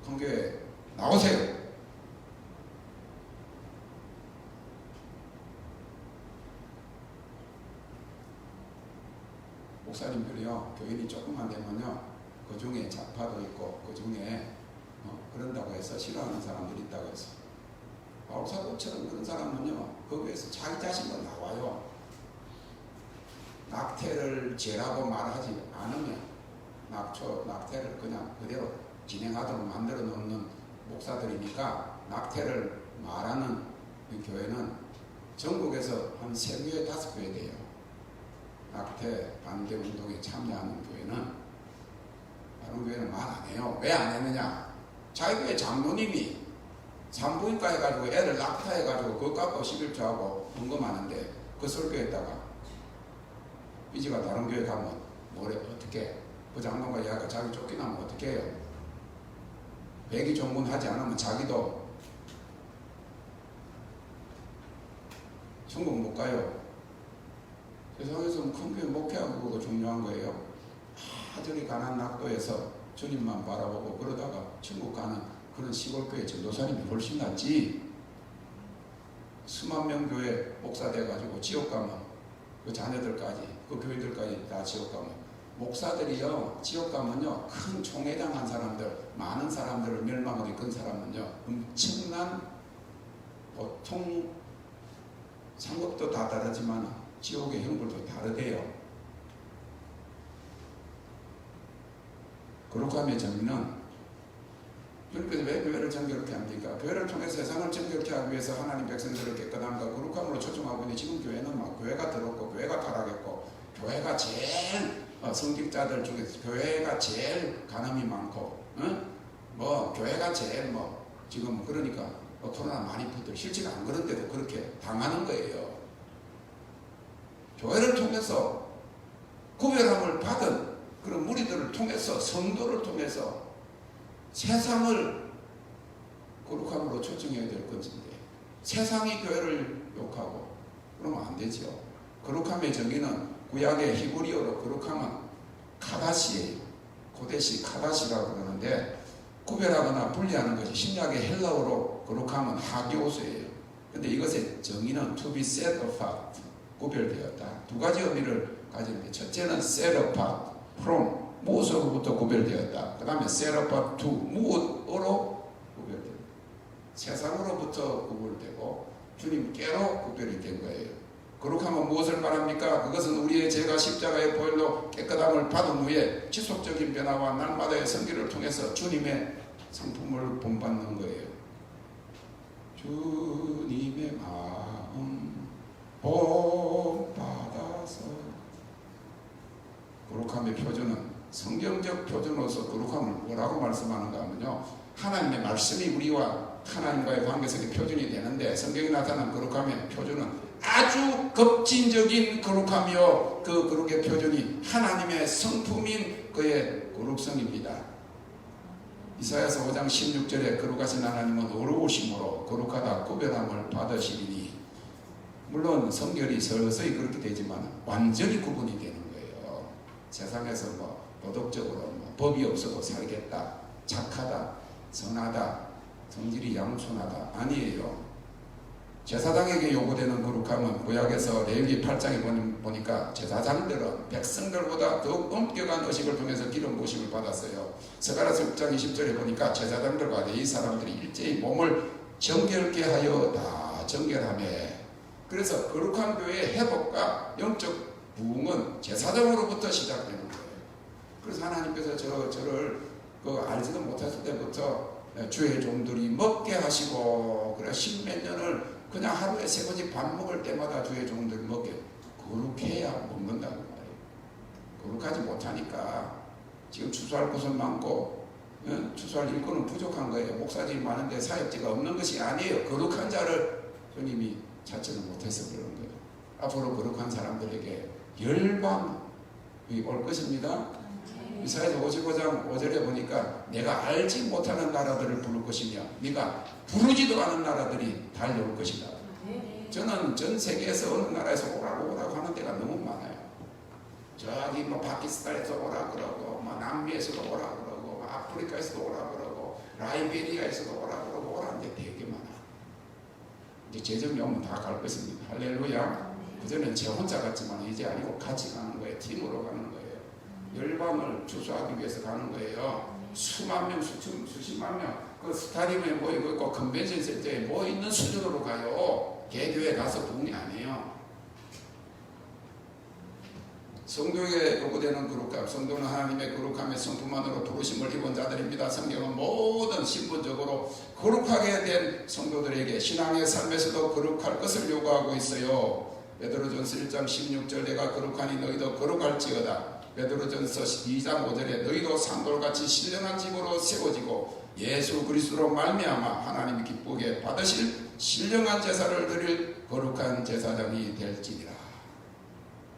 큰 교회 나오세요. 목사님들이요 교인이 조금만 되면요 그 중에 좌파도 있고 그 중에 그런다고 해서 싫어하는 사람들이 있다고 해서 바울사도처럼 그런 사람은요 거기에서 자기 자신도 나와요. 낙태를 죄라고 말하지 않으면 낙태를 그냥 그대로 진행하도록 만들어 놓는 목사들이니까 낙태를 말하는 이 교회는 전국에서 한 3교회 5교회 돼요. 낙태 반대 운동에 참여하는 교회는 다른 교회는 말 안 해요. 왜 안 했느냐? 자기 교회 장로님이 산부인과 해가지고 애를 낙타해가지고 그거 갖고 11조하고 헌금하는데 그 설교했다가 이제가 다른 교회 가면 뭐래 어떻게 그 장로가 이야기가 자기 쫓겨나면 어떻게 해요? 백이 종군하지 않으면 자기도 천국 못 가요. 세상에서 큰 교회 목회하고 그거 중요한 거예요. 저리 가난 낙도에서 주님만 바라보고 그러다가 천국 가는 그런 시골교회 전도사님이 훨씬 낫지. 수만 명 교회 목사 돼가지고 지옥 가면 그 자녀들까지 그 교인들까지 다 지옥 가면 목사들이요 지옥 가면요 큰 총회당한 사람들 많은 사람들을 멸망을 이끈 사람은요 엄청난 보통 상급도 다 다르지만 지옥의 형벌도 다르대요. 거룩함의 정의는 주님께서 왜 교회를 정결케 합니까? 교회를 통해서 세상을 정결케 하기 위해서 하나님 백성들을 깨끗함과 거룩함으로 초청하고 있는데 지금 교회는 막 교회가 더럽고 교회가 타락했고 교회가 제일 성직자들 중에서 교회가 제일 간음이 많고 뭐 교회가 제일 뭐 지금 그러니까 코로나 많이 퍼뜨려 실제로 안 그런데도 그렇게 당하는 거예요. 교회를 통해서 구별함을 받은 그런 무리들을 통해서 성도를 통해서 세상을 거룩함으로 초청해야 될 것인데 세상이 교회를 욕하고 그러면 안 되죠. 거룩함의 정의는 구약의 히브리어로 거룩함은 카다시예요. 고대시 카다시라고 그러는데 구별하거나 분리하는 것이 신약의 헬라어로 거룩함은 하기오스예요. 근데 이것의 정의는 to be set apart, 구별되었다. 두 가지 의미를 가지는데 첫째는 set apart, from, 무엇으로부터 구별되었다. 그 다음에 set apart to, 무엇으로 구별되었다. 세상으로부터 구별되고 주님께로 구별이 된 거예요. 거룩함은 무엇을 말합니까? 그것은 우리의 죄가 십자가의 보혈로 깨끗함을 받은 후에 지속적인 변화와 날마다의 성기를 통해서 주님의 상품을 본받는 거예요. 주님의 마음 본받아서. 거룩함의 표준은 성경적 표준으로서 거룩함을 뭐라고 말씀하는가 하면요, 하나님의 말씀이 우리와 하나님과의 관계성의 표준이 되는데 성경에 나타난 거룩함의 표준은 아주 급진적인 거룩함이요, 그 거룩의 표준이 하나님의 성품인 그의 거룩성입니다. 이사야서 5장 16절에 거룩하신 하나님은 어려우심으로 거룩하다 구별함을 받으시리니 물론 성결이 서서히 그렇게 되지만 완전히 구분이 되는 거예요. 세상에서 뭐 도덕적으로 뭐 법이 없어도 살겠다, 착하다, 선하다, 성질이 양순하다 아니에요. 제사장에게 요구되는 거룩함은 구약에서 레위기 8장에 보니까 제사장들은 백성들보다 더욱 엄격한 의식을 통해서 기름 부으심을 받았어요. 스가랴서 6장 20절에 보니까 제사장들과 레위 사람들이 일제히 몸을 정결케 하여 다 정결하며, 그래서 거룩한 교회의 회복과 영적 부흥은 제사장으로부터 시작되는 거예요. 그래서 하나님께서 저를 알지도 못했을 때부터 주의 종들이 먹게 하시고, 그래 십몇 년을 그냥 하루에 새거지 밥 먹을 때마다 주의 종들이 먹게, 거룩해야 먹는다고 말이에요. 거룩하지 못하니까 지금 추수할 곳은 많고 추수할 일꾼은 부족한 거예요. 목사들이 많은데 사역지가 없는 것이 아니에요. 거룩한 자를 주님이 찾지를 못해서 그런 거예요. 앞으로 거룩한 사람들에게 열방이 올 것입니다. 이사야서 55장 5절에 보니까 내가 알지 못하는 나라들을 부를 것이며 네가 부르지도 않은 나라들이 달려올 것이다. 저는 전 세계에서 어느 나라에서 오라고 하는 데가 너무 많아요. 저기 뭐 파키스탄에서 오라 그러고, 뭐 남미에서도 오라 그러고, 뭐 아프리카에서도 오라 그러고, 라이베리아에서도 오라 그러고 오라는 데 되게 많아. 이제 재정이 오면 다 갈 것입니다. 할렐루야. 그전엔 제 혼자 갔지만 이제 아니고 같이 가는 거예요. 팀으로 가는 거예요. 열방을 추수하기 위해서 가는 거예요. 수만 명, 수십만 명, 그 스타디움에 모이고 있고 컨벤션 센터에 모이는 수준으로 가요. 개교에 가서 부흥이 아니에요. 성도에게 요구되는 거룩함, 성도는 하나님의 거룩함의 성품만으로 부르심을 입은 자들입니다. 성경은 모든 신분적으로 거룩하게 된 성도들에게 신앙의 삶에서도 거룩할 것을 요구하고 있어요. 베드로전서 1장 16절 내가 거룩하니 너희도 거룩할지어다. 베드로전서 2장 5절에 너희도 산돌같이 신령한 집으로 세워지고 예수 그리스도로 말미암아 하나님이 기쁘게 받으실 신령한 제사를 드릴 거룩한 제사장이 될지니라.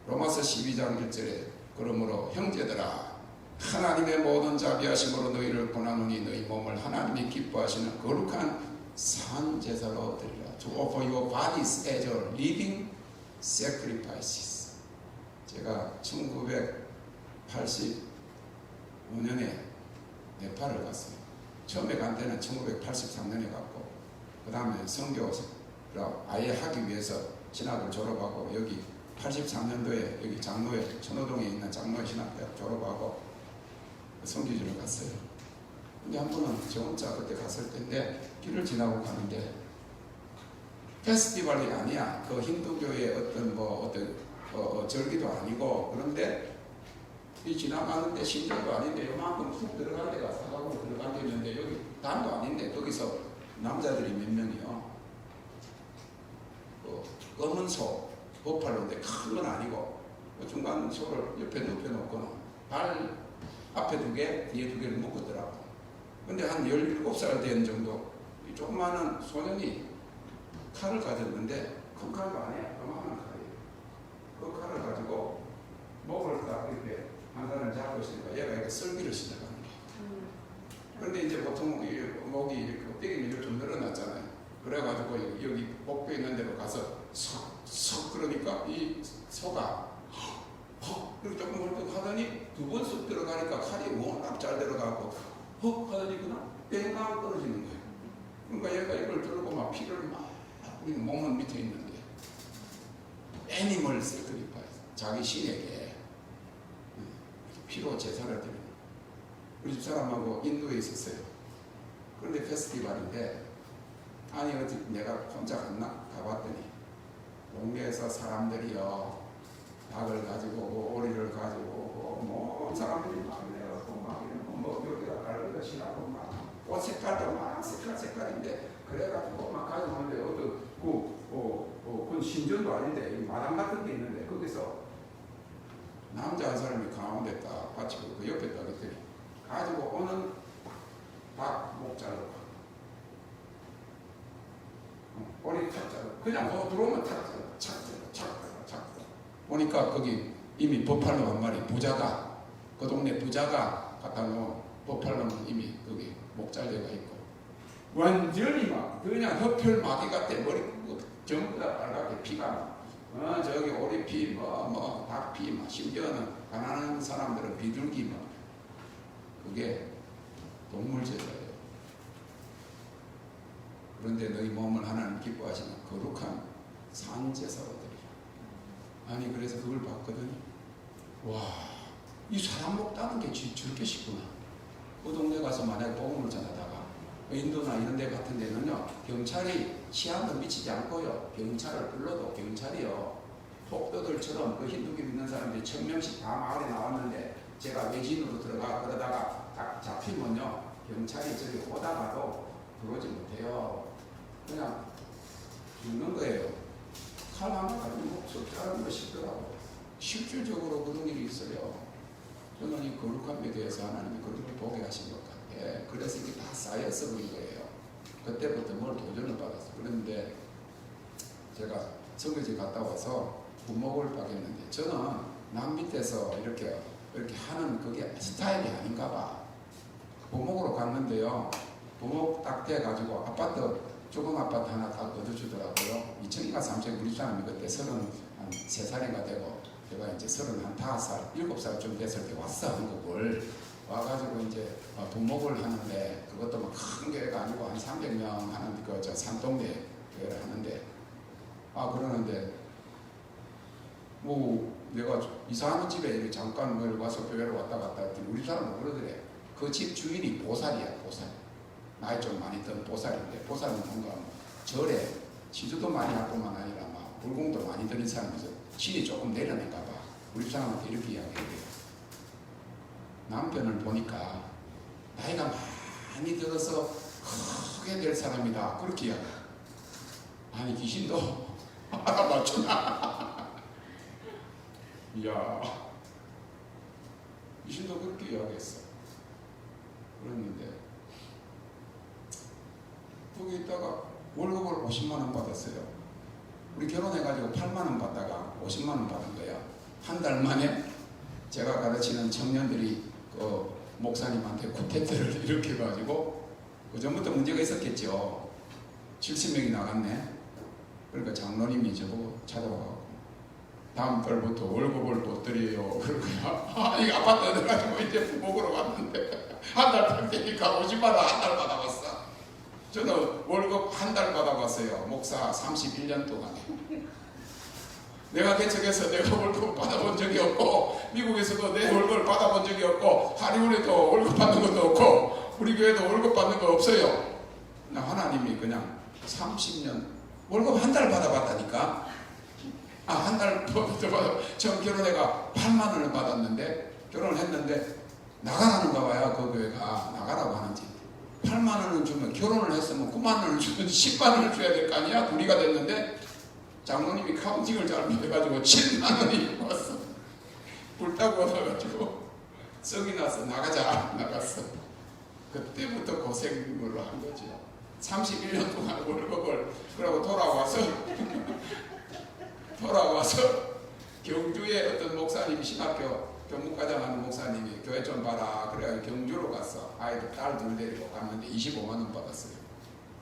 로마서 12장 1절에 그러므로 형제들아 하나님의 모든 자비하심으로 너희를 권하노니 너희 몸을 하나님이 기뻐하시는 거룩한 산 제사로 드리라. To offer your bodies as a living sacrifices. 제가 1985년에 네팔을 갔어요. 처음에 간 데는 1983년에 갔고, 그 다음에 선교를 아예 하기 위해서 신학을 졸업하고 여기 83년도에 여기 장로회, 천호동에 있는 장로회 신학대학 졸업하고 선교지를 갔어요. 근데 한 번은 저 혼자 그때 갔을 때인데 길을 지나고 가는데 페스티벌이 아니야. 그 힌두교의 어떤 절기도 아니고, 그런데 이 지나가는데 신전도 아닌데 요만큼 훅 들어간 데가 사각으로 들어간 데 있는데 여기 단도 아닌데 거기서 남자들이 몇 명이요. 검은 소, 버팔로인데 큰 건 아니고 중간 소를 옆에 눕혀놓고는 발 앞에 2개, 뒤에 2개를 묶었더라고. 근데 한 17살 된 정도 이 조그마한 소년이 칼을 가졌는데 큰 칼도 아니야. 요만한 칼이에요. 그 칼을 가지고 목을 딱 이렇게 한 사람을 잡고 있으니까 얘가 이렇게 썰기를 시작하는 거야. 그런데 이제 보통 목이 이렇게 껍데기는 이렇게 좀 늘어났잖아요. 그래가지고 여기 복부에 있는 데로 가서 석 그러니까 이 소가 이렇게 조금 헐떡 하더니 2번 쑥 들어가니까 칼이 워낙 잘 들어가고 하더니 그냥 뺑강 떨어지는 거예요. 그러니까 얘가 이걸 들고 막 피를 막 우리 몸은 밑에 있는데 애니멀 세크리파이스, 자기 신에게 피로 제사를 드리는. 우리 집사람하고 인도에 있었어요. 그런데 페스티벌인데 아니 어디 내가 혼자 갔나? 가봤더니 동네에서 사람들이요 닭을 가지고 오고 오리를 가지고 오고 뭐 사람들이 막 내가서 막 이런 뭐 여기다 갈비가 신하고 막 옷 색깔도 막 색깔인데 그래가지고 막 가져오는데 그건 신전도 아닌데 마당 같은 게 있는데 거기서 남자 한 사람이 가운데 딱 받치고 그 옆에 딱 이렇게 가지고 오는 닭 목 자르고 꼬리 탁 자르고 그냥 들어오면 탁 자르고 착 보니까 거기 이미 버팔로 한 마리 부자가 그 동네 부자가 갖다 놓은 버팔로는 이미 거기 목 잘려가 있고 완전히 막 그냥 흡혈 마귀 같아. 머리 전부 다 빨갛게 피가 저기 오리피 닭피 심지어는 가난한 사람들은 비둘기 그게 동물제사예요. 그런데 너희 몸을 하나님 기뻐하시는 거룩한 산제사로 드리라. 아니 그래서 그걸 봤거든요. 와, 이 사람 먹다는 게 저렇게 쉽구나. 그 동네 가서 만약에 복음을 전하다가 인도나 이런 데 같은 데는요, 경찰이 치안도 미치지 않고요, 경찰을 불러도 경찰이요, 폭도들처럼 그 힌두교 믿는 사람들이 1000명씩 다 마을에 나왔는데 제가 외진으로 들어가 그러다가 딱 잡히면요, 경찰이 저기 오다가도 들어오지 못해요. 그냥 죽는 거예요. 칼 하나 가지고 목숨 자르는 거 쉽더라고. 실질적으로 그런 일이 있어요. 저는 이 거룩함에 대해서 하나님이 그런 걸 보게 하신 것 같아요. 그래서 이게 다 쌓여서 그런 거예요. 그때부터 뭘 도전을 받았어요. 그런데 제가 성교지 갔다 와서 부목을 받겠는데 저는 남 밑에서 이렇게 하는 그게 스타일이 아닌가 봐. 부목으로 갔는데요. 부목 딱 돼가지고 아파트, 조금 아파트 하나 다 얻어주더라고요. 2층인가 3층 우리 사람이 그때 33살인가 되고 제가 이제 35살, 7살쯤 됐을 때 왔어, 한국을. 와가지고 이제 부목을 하는데 그것도 뭐 큰 교회가 아니고 한 300명 하는 저 산동네 교회를 하는데 그러는데 뭐 내가 이사하는 집에 이렇게 잠깐 와서 교회를 왔다 갔다 했더니 우리 사람은 그러더래. 그 집 주인이 보살이야, 보살. 나이 좀 많이 든 보살인데 보살은 뭔가 절에 지주도 많이 할 뿐만 아니라 막 불공도 많이 드는 사람이서 신이 조금 내려낼까 봐 우리 사람한테 이렇게 이야기해요. 남편을 보니까 나이가 많이 들어서 크게 될 사람이다, 그렇게 이야기해. 아니 귀신도 알아맞추나. 이야, 귀신도 그렇게 이야기했어. 그랬는데 거기 있다가 월급을 50만 원 받았어요. 우리 결혼해가지고 8만 원 받다가 50만 원 받은 거야. 한 달 만에 제가 가르치는 청년들이 그 목사님한테 쿠데타를 일으켜가지고 그 전부터 문제가 있었겠죠. 70명이 나갔네. 그러니까 장로님이 저보고 찾아와가지고 다음 달부터 월급을 못 드려요. 그러고요. 이 아파트 얻어가지고 이제 부목으로 왔는데 한 달 탈 테니까 50만 원 한 달 받아봤어. 저는 월급 한 달 받아봤어요. 목사 31년 동안에. 내가 개척해서 내가 월급 받아본 적이 없고 미국에서도 내 월급을 받아본 적이 없고 하리우드에도 월급 받는 것도 없고 우리 교회도 월급 받는 거 없어요. 나 하나님이 그냥 30년 월급 한 달 받아봤다니까. 한 달 처음 결혼해가 8만 원을 받았는데 결혼을 했는데 나가라는가 봐요. 그 교회가 나가라고 하는지 8만 원을 주면 결혼을 했으면 9만 원을 주면 10만 원을 줘야 될 거 아니야. 둘이가 됐는데 장로님이 카운팅을 잘못해가지고 7만 원이 왔어. 불타고 와가지고 성이 나서 나갔어. 그때부터 고생을 한 거죠. 31년 동안 월급을. 그러고 돌아와서 경주에 어떤 목사님이 신학교 교목과장 하는 목사님이 교회 좀 봐라. 그래 경주로 갔어. 아이들 딸 둘 데리고 갔는데 25만 원 받았어요.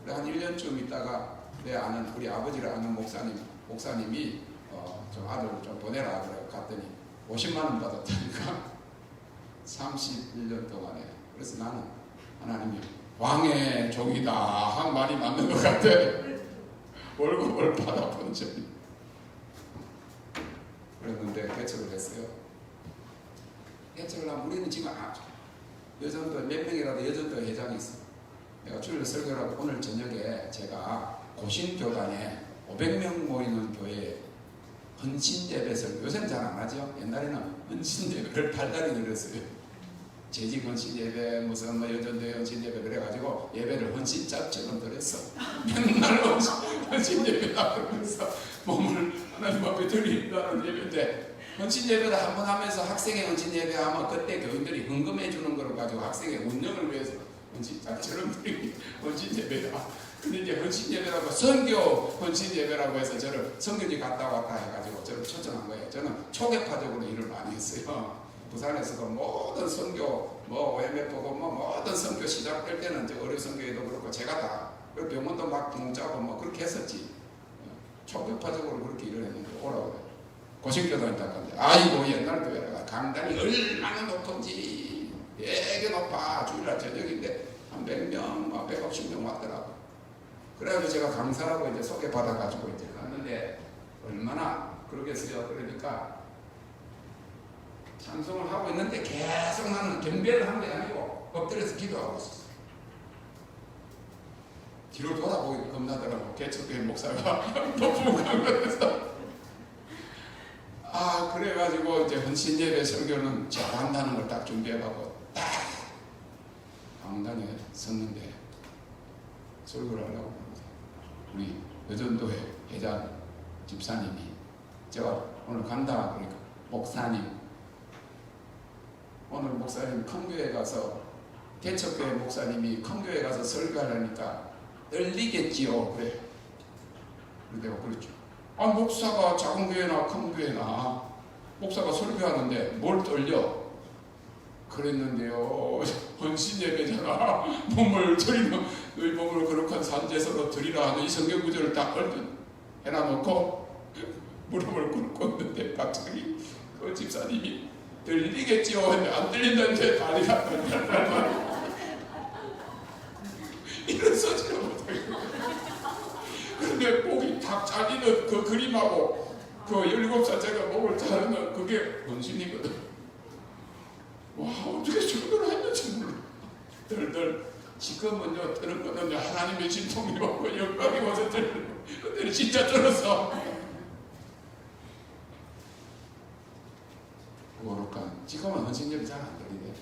그래 한 1년쯤 있다가 내 아는 우리 아버지를 아는 목사님이 좀 아들 좀 보내라 그래 갔더니 50만 원 받았다니까. 31년 동안에. 그래서 나는 하나님이 왕의 종이다 한 말이 맞는 것 같아. 월급을 받아본 적이. 그랬는데 개척을 했어요. 개척을 하면 우리는 지금 여전도 몇 명이라도 여전도 회장이 있어. 내가 주일 설교를 하고 오늘 저녁에 제가 고신교단에 500명 모이는 교회에 헌신예배를 요새는 잘 안 하죠. 옛날에는 헌신예배를 달달이 늘었어요. 재직 헌신예배 무슨 여전도의 헌신예배 그래가지고 예배를 헌신짝처럼 들었어. 맨날 헌신예배라 그러면서 몸을 하나님 앞에 드린다는 예배인데 헌신예배를 한번 하면서 학생의 헌신예배 하면 그때 교인들이 헌금해 주는 걸 가지고 학생의 운영을 위해서 헌신짝처럼 드리는 헌신예배다. 근데 이제 헌신예배라고 선교 헌신예배라고 해서 저를 선교지 갔다 왔다 해가지고 저를 초청한 거예요. 저는 초계파적으로 일을 많이 했어요. 부산에서도 모든 선교 OMF고 모든 선교 시작될 때는 저 어려 선교회도 그렇고 제가 다 병원도 막 동자고 그렇게 했었지. 초급파적으로 그렇게 일을 했는데 오라고 그래. 고생교단이 닦았는데 아이고 옛날도 내가 강단이 얼마나 높은지 되게 높아. 주일날 저녁인데 한 100명, 150명 왔더라고. 그래가지고 제가 강사라고 이제 소개받아가지고 이제 갔는데 얼마나 그러겠어요. 그러니까 찬송을 하고 있는데 계속 나는 경배를 한 게 아니고 엎드려서 기도하고 있었어. 뒤로 돌아보기 겁나더라고. 개척교회 목사가 너무 강력해서. 그래가지고 이제 헌신 예배 설교는 제가 한다는 걸 딱 준비해가고 딱 강단에 섰는데 설교를 하려고 합니다. 우리 여전도회 회장 집사님이 제가 오늘 간다 그러니까 목사님 오늘 목사님 큰 교회 가서 개척교회 목사님이 큰 교회 가서 설교하려니까 떨리겠지요. 그래. 내가 그랬죠. 목사가 작은 교회나 큰 교회나 목사가 설교하는데 뭘 떨려? 그랬는데요. 헌신 예배잖아. 몸을 드리는 너희 몸을 거룩한 산제사로 드리라 하는 이 성경 구절을 딱 해놔놓고 무릎을 꿇고 있는데 갑자기 그 집사님이 들리겠지요? 했는데 안 들린다는데 난리가 났다. 이런 소리를 못하겠고. 그런데 목이 탁 잘리는 그 그림하고 그 17살짜리가 목을 자르는 그게 헌신이거든. 와, 어떻게 저걸 했는지 몰라. 덜덜. 지금은요, 들은 거는 하나님의 진통이 오고 영광이 와서 들은. 근데 진짜 들었어. 거룩한. 지금은 헌신 예배 잘 안 드리네.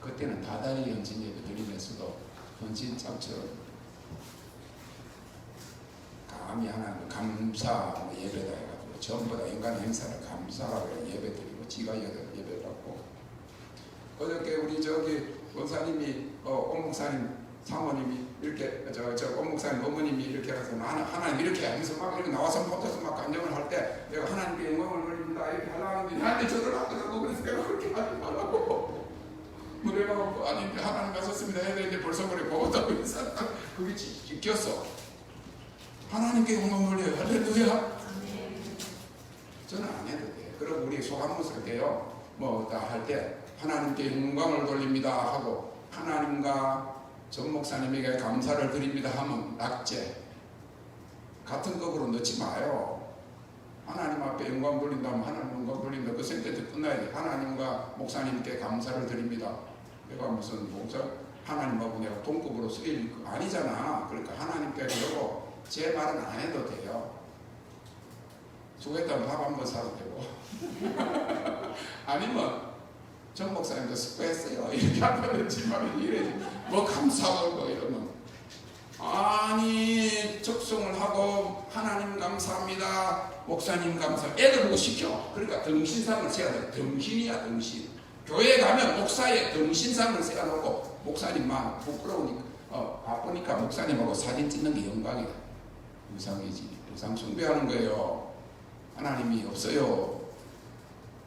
그때는 다달이 헌신 예배 드리면서도 헌신 참처럼 감히 하나님 감사 예배다 해가지고 전부 다 인간 행사를 감사하고 예배 드리고 지가 예배 받고 어저께 우리 저기 원사님이 엄목사님 사모님이 이렇게 저 엄목사님 어머님이 이렇게 해서 하나님 이렇게 하면서 막 이렇게 나와서 못해서 막 간증을 할 때 내가 하나님께 영광을 돌립니다 이렇게 하려는데 나한테 저를 하더라고. 그래서 내가 그렇게 하지 말라고 무대가 아니 하나님 가셨습니다 해야 되는데 벌써 그래 보고다고 했었다. 그게 지켰어. 하나님께 영광 돌려요. 할렐루야. 저는 안 해도 돼. 그리고 우리 소감무술 때요 뭐 다 할 때 하나님께 영광을 돌립니다 하고 하나님과 전 목사님에게 감사를 드립니다 하면 낙제 같은 급으로 넣지 마요. 하나님 앞에 영광 돌린다면 하나님 영광 돌린다. 그 센텐스 끝나야 돼. 하나님과 목사님께 감사를 드립니다. 내가 무슨 목사 하나님하고 내가 동급으로 쓰일 거 아니잖아. 그러니까 하나님께 그러고 제 말은 안 해도 돼요. 수고했다면 밥 한번 사도 되고 아니면 전 목사님도 수고했어요 이렇게 한다든지 말은 이래지 뭐 감사하고 뭐 이러면 아니 적송을 하고 하나님 감사합니다 목사님 감사 애들 보고 시켜. 그러니까 등신상을 세워야 돼. 등신이야 등신. 교회 가면 목사의 등신상을 세워놓고 목사님만 부끄러우니까 바쁘니까 목사님하고 사진 찍는 게 영광이다. 우상이지. 우상 숭배하는 거예요. 하나님이 없어요.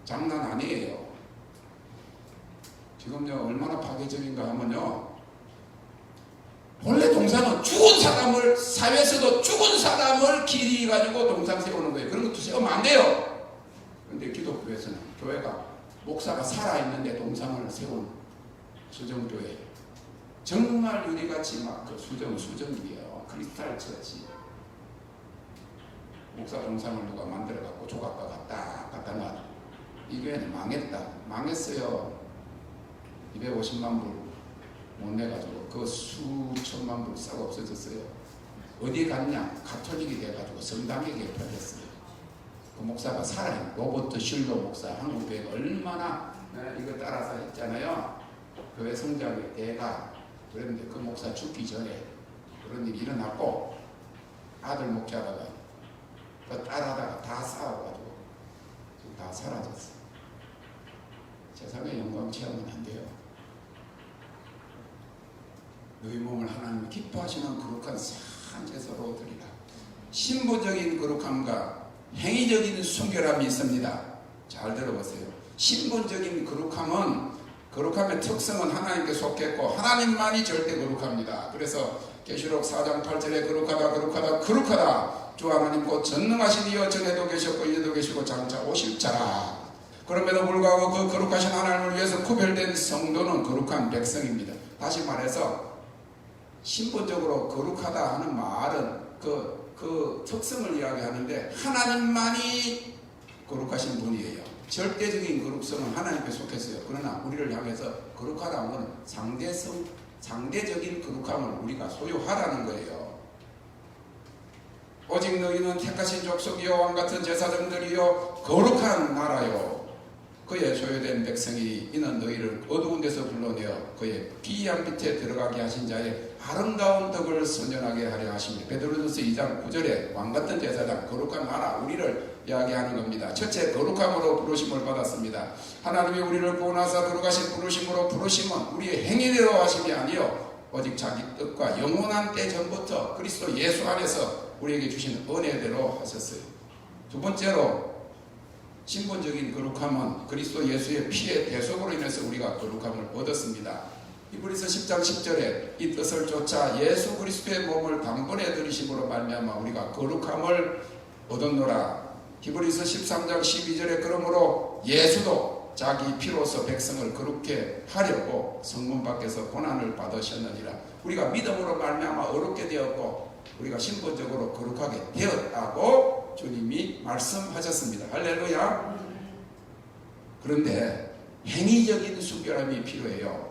장난 아니에요. 지금요 얼마나 파괴적인가 하면요 본래 동상은 죽은 사람을 사회에서도 죽은 사람을 길이 가지고 동상 세우는 거예요. 그런 것도 세우면 안 돼요. 그런데 기독교에서는 교회가 목사가 살아있는데 동상을 세운 수정교회 정말 유리같이 막 그 수정이에요. 크리스탈 처치 목사 동상을 누가 만들어 갖고 조각가 갖다 놔. 이 교회는 망했어요. 250만 불 못 내가지고 그 수천만 불 싹 없어졌어요. 어디에 갔냐? 가톨릭이 돼가지고 성당에게 팔렸어요. 그 목사가 살아요. 로버트 슐러 목사 한국교회가 얼마나 이거 따라서 했잖아요. 교회 성장의 대가. 그런데 그 목사 죽기 전에 그런 일이 일어났고 아들 목자다가 그 딸하다가 다 싸워가지고 지금 다 사라졌어. 세상의 영광 체험은 안 돼요. 너희 몸을 하나님 기뻐하시는 거룩한 산제사로 드리라. 신부적인 거룩함과 행위적인 순결함이 있습니다. 잘 들어보세요. 신분적인 거룩함의 특성은 하나님께 속했고 하나님만이 절대 거룩합니다. 그래서 계시록 4장 8절에 거룩하다 주 하나님 곧 전능하신 이여 전에도 계셨고 이제도 계시고 장차 오실 자라. 그럼에도 불구하고 그 거룩하신 하나님을 위해서 구별된 성도는 거룩한 백성입니다. 다시 말해서 신분적으로 거룩하다 하는 말은 그 특성을 이야기하는데 하나님만이 거룩하신 분이에요. 절대적인 거룩성은 하나님께 속했어요. 그러나 우리를 향해서 거룩하다는 것은 상대적인 거룩함을 우리가 소유하라는 거예요. 오직 너희는 택하신 족속이요 왕같은 제사장들이요 거룩한 나라요 그의 소유된 백성이 이는 너희를 어두운 데서 불러내어 그의 기이한 빛에 들어가게 하신 자의 아름다운 덕을 선전하게 하려 하십니다. 베드로전서 2장 9절에 왕같은 제사장 거룩한 나라 우리를 이야기하는 겁니다. 첫째 거룩함으로 부르심을 받았습니다. 하나님이 우리를 구원하사 거룩하신 부르심은 우리의 행위대로 하심이 아니요 오직 자기 뜻과 영원한 때 전부터 그리스도 예수 안에서 우리에게 주신 은혜대로 하셨어요. 두 번째로 신분적인 거룩함은 그리스도 예수의 피의 대속으로 인해서 우리가 거룩함을 얻었습니다. 히브리서 10장 10절에 이 뜻을 쫓아 예수 그리스도의 몸을 단번에 들이심으로 말미암아 우리가 거룩함을 얻었노라. 히브리서 13장 12절에 그러므로 예수도 자기 피로서 백성을 거룩게 하려고 성문 밖에서 고난을 받으셨느니라. 우리가 믿음으로 말미암아 어렵게 되었고 우리가 신분적으로 거룩하게 되었다고 주님이 말씀하셨습니다. 할렐루야. 그런데 행위적인 순결함이 필요해요.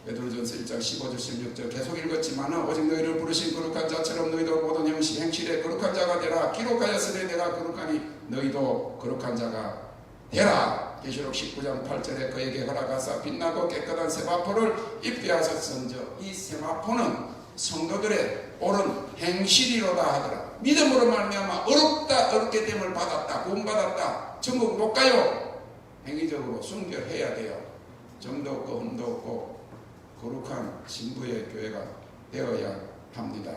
베드로전서 1장 15절 16절 계속 읽었지만 오직 너희를 부르신 거룩한 자처럼 너희도 모든 형식 행실에 거룩한 자가 되라. 기록하였으니 내가 거룩하니 너희도 거룩한 자가 되라. 계시록 19장 8절에 그에게 허락하사 빛나고 깨끗한 세마포를 입게 하셨은저 이 세마포는 성도들의 옳은 행실이로다 하더라. 믿음으로 말미암아 어렵게 됨을 받았다. 구원받았다. 천국 못 가요. 행위적으로 순결해야 돼요. 정도 없고 흠도 없고 거룩한 신부의 교회가 되어야 합니다.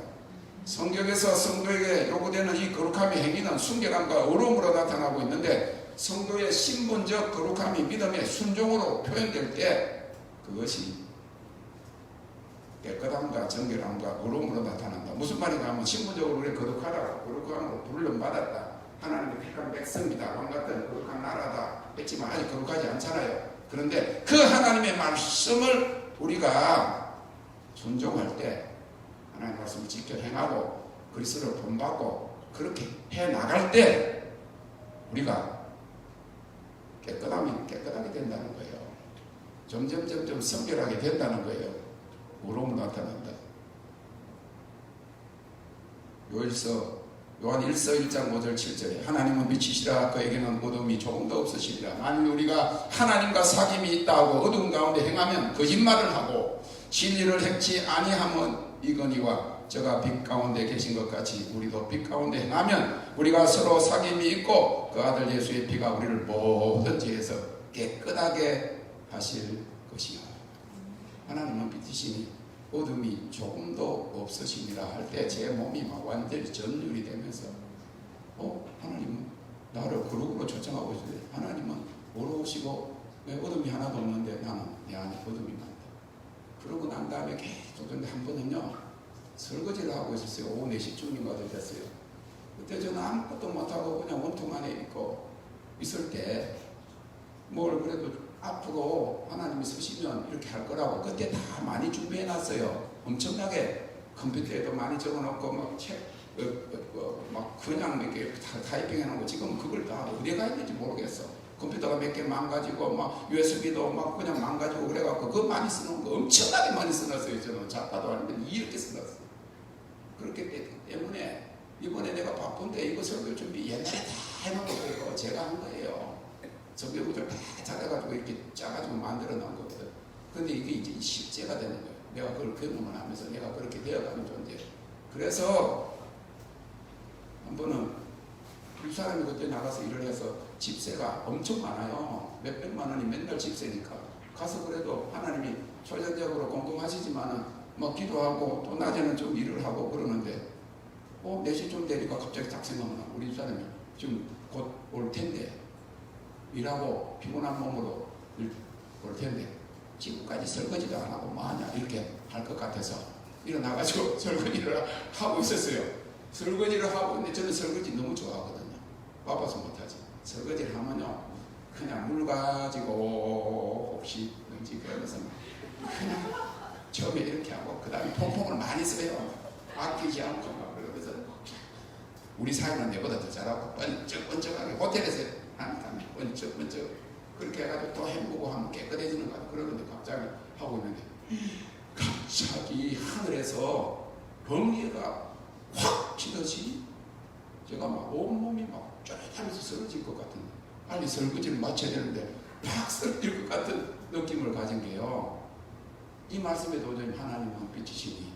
성경에서 성도에게 요구되는 이 거룩함의 행위는 순결함과 어려움으로 나타나고 있는데 성도의 신분적 거룩함이 믿음의 순종으로 표현될 때 그것이 깨끗함과 정결함과 어려움으로 나타난다. 무슨 말인가 하면 신분적으로 우리 거룩하다고 거룩함으로 부르심 받았다. 하나님의 택한 백성이다. 왕같은 거룩한 나라다. 했지만 아직 거룩하지 않잖아요. 그런데 그 하나님의 말씀을 우리가 순종할 때 하나님의 말씀을 지켜 행하고 그리스도를 본받고 그렇게 해나갈 때 우리가 깨끗하게 된다는 거예요. 점점 성결하게 된다는 거예요. 어려움으로 나타난다. 요한 1서 1장 5절 7절에 하나님은 빛이시라 그에게는 어둠이 조금도 없으시리라. 만일 우리가 하나님과 사귐이 있다고 어두운 가운데 행하면 거짓말을 하고 진리를 행치 아니함은 이거니와 저가 빛 가운데 계신 것 같이 우리도 빛 가운데 행하면 우리가 서로 사귐이 있고 그 아들 예수의 피가 우리를 모든 죄에서 깨끗하게 하실 것이요. 하나님은 빛이시니 어둠이 조금도 없으시니라 할 때 제 몸이 막 완전히 전율이 되면서 하나님은 나를 거룩으로 초청하고 있어요. 하나님은 어려우시고 왜 어둠이 하나도 없는데 나는 내 안에 어둠이 많다. 그러고 난 다음에 계속 근데 한 번은요 설거지를 하고 있었어요. 오후 4시쯤인가 됐어요. 그때 저는 아무것도 못하고 그냥 원통 안에 있고 있을 때 뭘 그래도 앞으로 하나님이 쓰시면 이렇게 할 거라고 그때 다 많이 준비해 놨어요. 엄청나게 컴퓨터에도 많이 적어놓고 막 그냥 이렇게 타이핑해 놓은 거 지금 그걸 다 어디에 가야 될지 모르겠어. 컴퓨터가 몇 개 망가지고 막 USB도 막 그냥 망가지고 그래갖고 그거 많이 쓰는 거 엄청나게 많이 써놨어요. 저는 작가도 아닌데 이렇게 써놨어요. 그렇기 때문에 이번에 내가 바쁜데 이거 설교 준비 옛날에 다 해놓고 제가 한 거예요. 성경구절 다 잘해가지고 이렇게 짜가지고 만들어 놓은 거거든. 근데 이게 이제 실제가 되는 거예요. 내가 그걸 경험을 하면서 내가 그렇게 되어가는 존재. 그래서 한 번은 이 사람이 그때 나가서 일을 해서 집세가 엄청 많아요. 몇백만 원이 맨날 집세니까. 가서 그래도 하나님이 초전적으로 공공하시지만은 뭐 기도하고 또 낮에는 좀 일을 하고 그러는데 4시쯤 되니까 갑자기 딱 생각나. 우리 사람이 지금 곧 올 텐데 일하고 피곤한 몸으로 올 텐데 지금까지 설거지도 안 하고 뭐하냐 이렇게 할 것 같아서 일어나가지고 설거지를 하고 있었어요. 설거지를 하고 있는데 저는 설거지 너무 좋아하거든요. 바빠서 못하지. 설거지를 하면요 그냥 물 가지고 혹시 그러면서 그냥 처음에 이렇게 하고 그 다음에 퐁퐁을 많이 써요. 아끼지 않고 막 그러면서 우리 사위는 내보다 더 잘하고 번쩍번쩍하게 호텔에서 하니까 번쩍번쩍 그렇게 해가지고 또 헹구고 하면 깨끗해지는 거 같아요. 그러는데 갑자기 하고 있는데 갑자기 하늘에서 번개가 확 치듯이 제가 막 온몸이 막 쫙하면서 쓰러질 것 같은 빨리 설거지를 마쳐야 되는데 팍 쓰러질 것 같은 느낌을 가진 게요. 이 말씀에 도저히 하나님은 빛이시니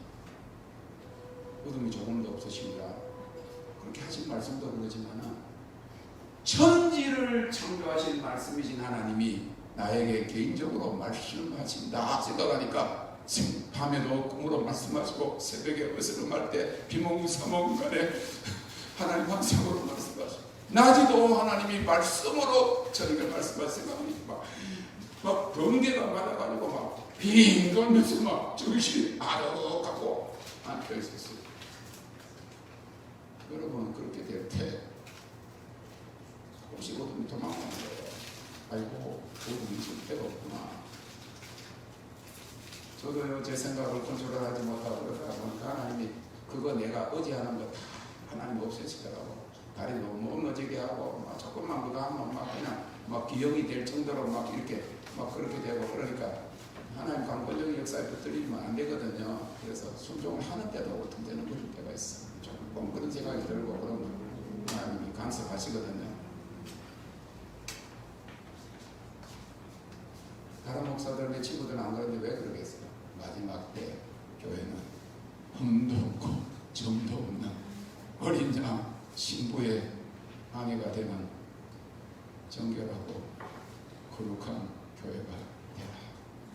어둠이 조금도 없으시니라 그렇게 하신 말씀도 그러지만은 천지를 창조하신 말씀이신 하나님이 나에게 개인적으로 말씀하신다 생각하니까 밤에도 꿈으로 말씀하시고 새벽에 어스름할 때 비몽사몽 간에 하나님 항상으로 말씀하시고 낮에도 하나님이 말씀으로 저에게 말씀하시고 막 번개가 맞아가지고 막 빙 돌면서 막 정신이 아득하고 앉혀 있었어요. 여러분 그렇게 될 때 혹시 어둠이 도망가는 거예요. 아이고 어둠이 있을 데가 없구나. 저도요 제 생각을 컨트롤하지 못하고 그러다 보니까 하나님이 그거 내가 어제 하는 거 다 하나님 없애시더라고. 다리 너무 무너지게 하고 막 조금만 그거 하면 막 그냥 막 기억이 될 정도로 막 이렇게 막 그렇게 되고 그러니까 하나님 강권적인 역사에 붙들리면 안 되거든요. 그래서 순종을 하는데도 어떤 때는 그럴 때가 있어. 조금 그런 생각이 들고 그러면 하나님이 간섭하시거든요. 다른 목사들, 내 친구들은 안 그러는데 왜 그러겠어요? 마지막 때 교회는 흠도 없고 점도 없는 어린 양 신부의 방해가 되는 정결하고 거룩한 교회가 되라.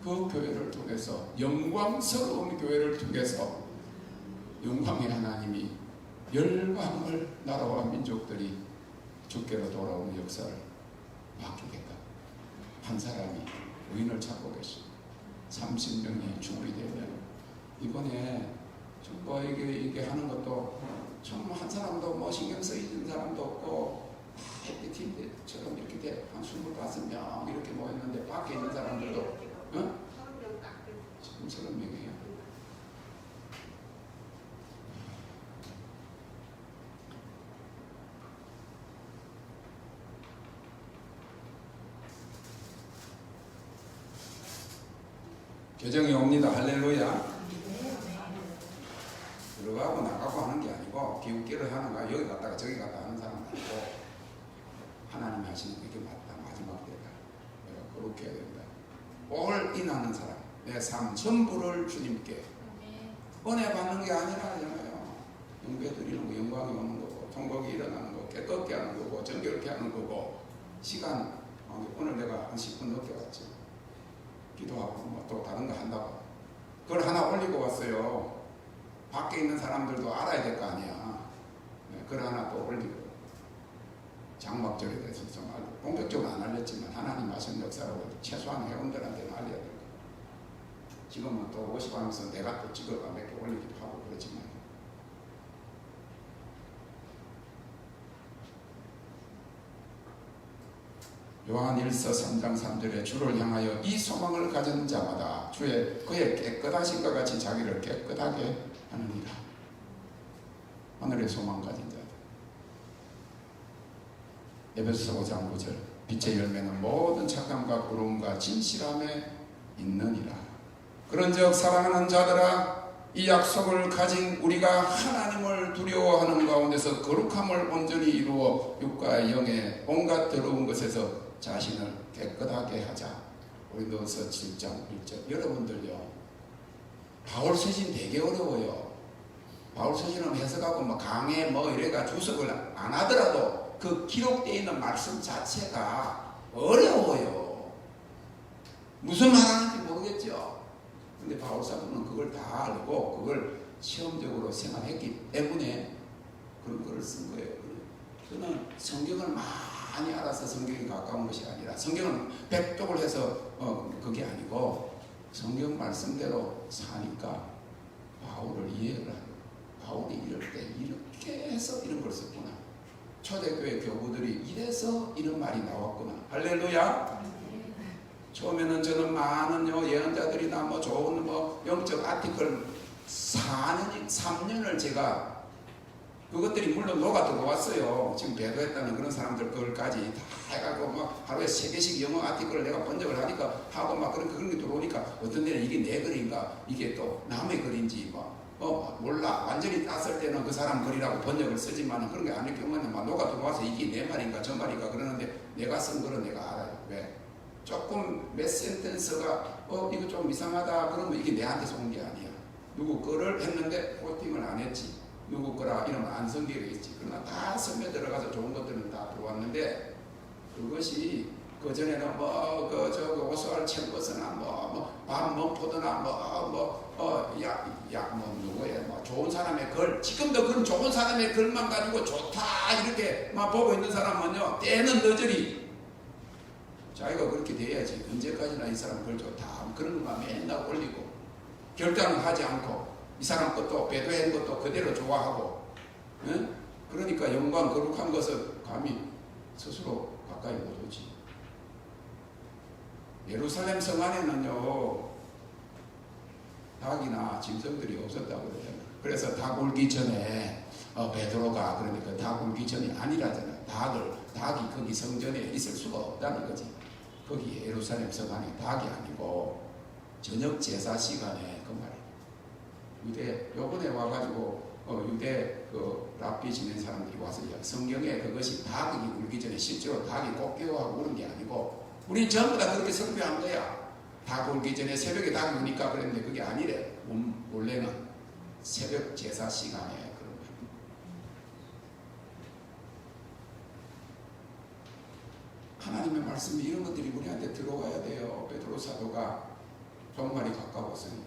그 교회를 통해서 영광스러운 교회를 통해서 영광의 하나님이 열방을 나라와 민족들이 주께로 돌아오는 역사를 맡기겠다. 한 사람이 의인을 찾고 계십니다. 30명이 죽으리 되면 이번에 뭐 이게 하는 것도 참 한 사람도 뭐 신경 쓰이는 사람도 없고 햇빛팀처럼 이렇게 돼. 한 25명 이렇게 모였는데 밖에 있는 사람들도 지금 30명이에요. 교정이 옵니다. 할렐루야. 들어가고 나가고 하는 게 아니고 기웃기를 하는 거야. 여기 갔다가 저기 갔다 하는 사람 아니고 하나님이 하시는 게 맞다. 마지막 때다. 내가 그렇게 해야 된다. 올인하는 사람, 내 삶 전부를 주님께 은혜 받는 게 아니라잖아요. 영배 드리는 거, 영광이 오는 거고, 통곡이 일어나는 거, 깨끗게 하는 거고, 정결케 하는 거고. 시간 오늘 내가 한 10분 넘게 왔지. 기도하고 뭐 또 다른 거 한다고. 그걸 하나 올리고 왔어요. 밖에 있는 사람들도 알아야 될 거 아니야. 그걸 하나 또 올리고. 장막절에 대해서 좀 알고. 본격적으로 안 알렸지만 하나님 하신 역사라고 최소한 회원들한테는 알려야 될 거야. 지금은 또 50 하면서 내가 또 찍어가 몇 개 올리기도 하고 그렇지만. 요한 1서 3장 3절에 주를 향하여 이 소망을 가진 자마다 그의 깨끗하신 것 같이 자기를 깨끗하게 하느니라. 하늘의 소망 가진 자들. 에베소서 5장 9절 빛의 열매는 모든 착함과 부러움과 진실함에 있느니라. 그런즉 사랑하는 자들아 이 약속을 가진 우리가 하나님을 두려워하는 가운데서 거룩함을 온전히 이루어 육과 영의 온갖 더러운 것에서 자신을 깨끗하게 하자. 고린도서 7장 1절. 여러분들요, 바울 서신 되게 어려워요. 바울 서신은 해석하고 뭐 강해 뭐 이래가 주석을 안 하더라도 그 기록되어 있는 말씀 자체가 어려워요. 무슨 말하는지 모르겠죠. 근데 바울 사도는 그걸 다 알고 그걸 시험적으로 생활했기 때문에 그런 글을 쓴 거예요. 저는 성경을 많이 알아서 성경에 가까운 것이 아니라 성경을 백독을 해서 그게 아니고 성경 말씀대로 사니까 바울을 이해를 하고 바울이 이럴 때 이렇게 이래서 이런 걸 썼구나. 초대교회 교부들이 이래서 이런 말이 나왔구나. 할렐루야. 처음에는 저는 많은 예언자들이나 뭐 좋은 뭐 영적 아티클 3년을 제가 그것들이 물론 녹아 들어왔어요. 지금 배도했다는 그런 사람들 그걸까지 다 해가지고 막 하루에 3개씩 영어 아티클을 내가 번역을 하니까 하고 막 그런 게 들어오니까 어떤 데는 이게 내 글인가 이게 또 남의 글인지 몰라. 완전히 땄을 때는 그 사람 글이라고 번역을 쓰지만 그런 게 아닐 경우에는 막 녹아 들어와서 이게 내 말인가 저 말인가 그러는데 내가 쓴 글은 내가 알아요. 왜? 조금 몇 센텐스가 이거 좀 이상하다 그러면 이게 내한테서 온 게 아니야. 누구 거를 했는데 포팅을 안 했지. 누구 거라 이러면 안 성기겠지. 그러나 다 선배 들어가서 좋은 것들은 다 들어왔는데 그것이 그 전에는 오스왈 챔버스나 밥 멈포드나 누구야 좋은 사람의 글 지금도 그런 좋은 사람의 글만 가지고 좋다 이렇게 막 보고 있는 사람은요 때는 너저리 자기가 그렇게 돼야지. 언제까지나 이 사람 글 좋다 그런 것만 맨날 올리고 결단을 하지 않고 이 사람 것도 배도한 것도 그대로 좋아하고 응? 그러니까 영광 거룩한 것을 감히 스스로 가까이 못 오지. 예루살렘 성 안에는요 닭이나 짐승들이 없었다고 그러잖아요. 그래서 닭 울기 전에 베드로가 그러니까 닭 울기 전이 아니라잖아요. 닭이 거기 성전에 있을 수가 없다는 거지. 거기 예루살렘 성 안에 닭이 아니고 저녁 제사 시간에 그 말이에요. 유대 요번에 와가지고 유대 그 랍비 지낸 사람들이 와서 성경에 그것이 닭이 울기 전에 실제로 닭이 꽃게하고 우는 게 아니고 우리 전부 다 그렇게 설교한 거야. 닭 울기 전에 새벽에 닭이 우니까 그랬는데 그게 아니래. 원래는 새벽 제사 시간에 그런 거야. 하나님의 말씀이 이런 것들이 우리한테 들어와야 돼요. 베드로 사도가 종말이 가까웠으니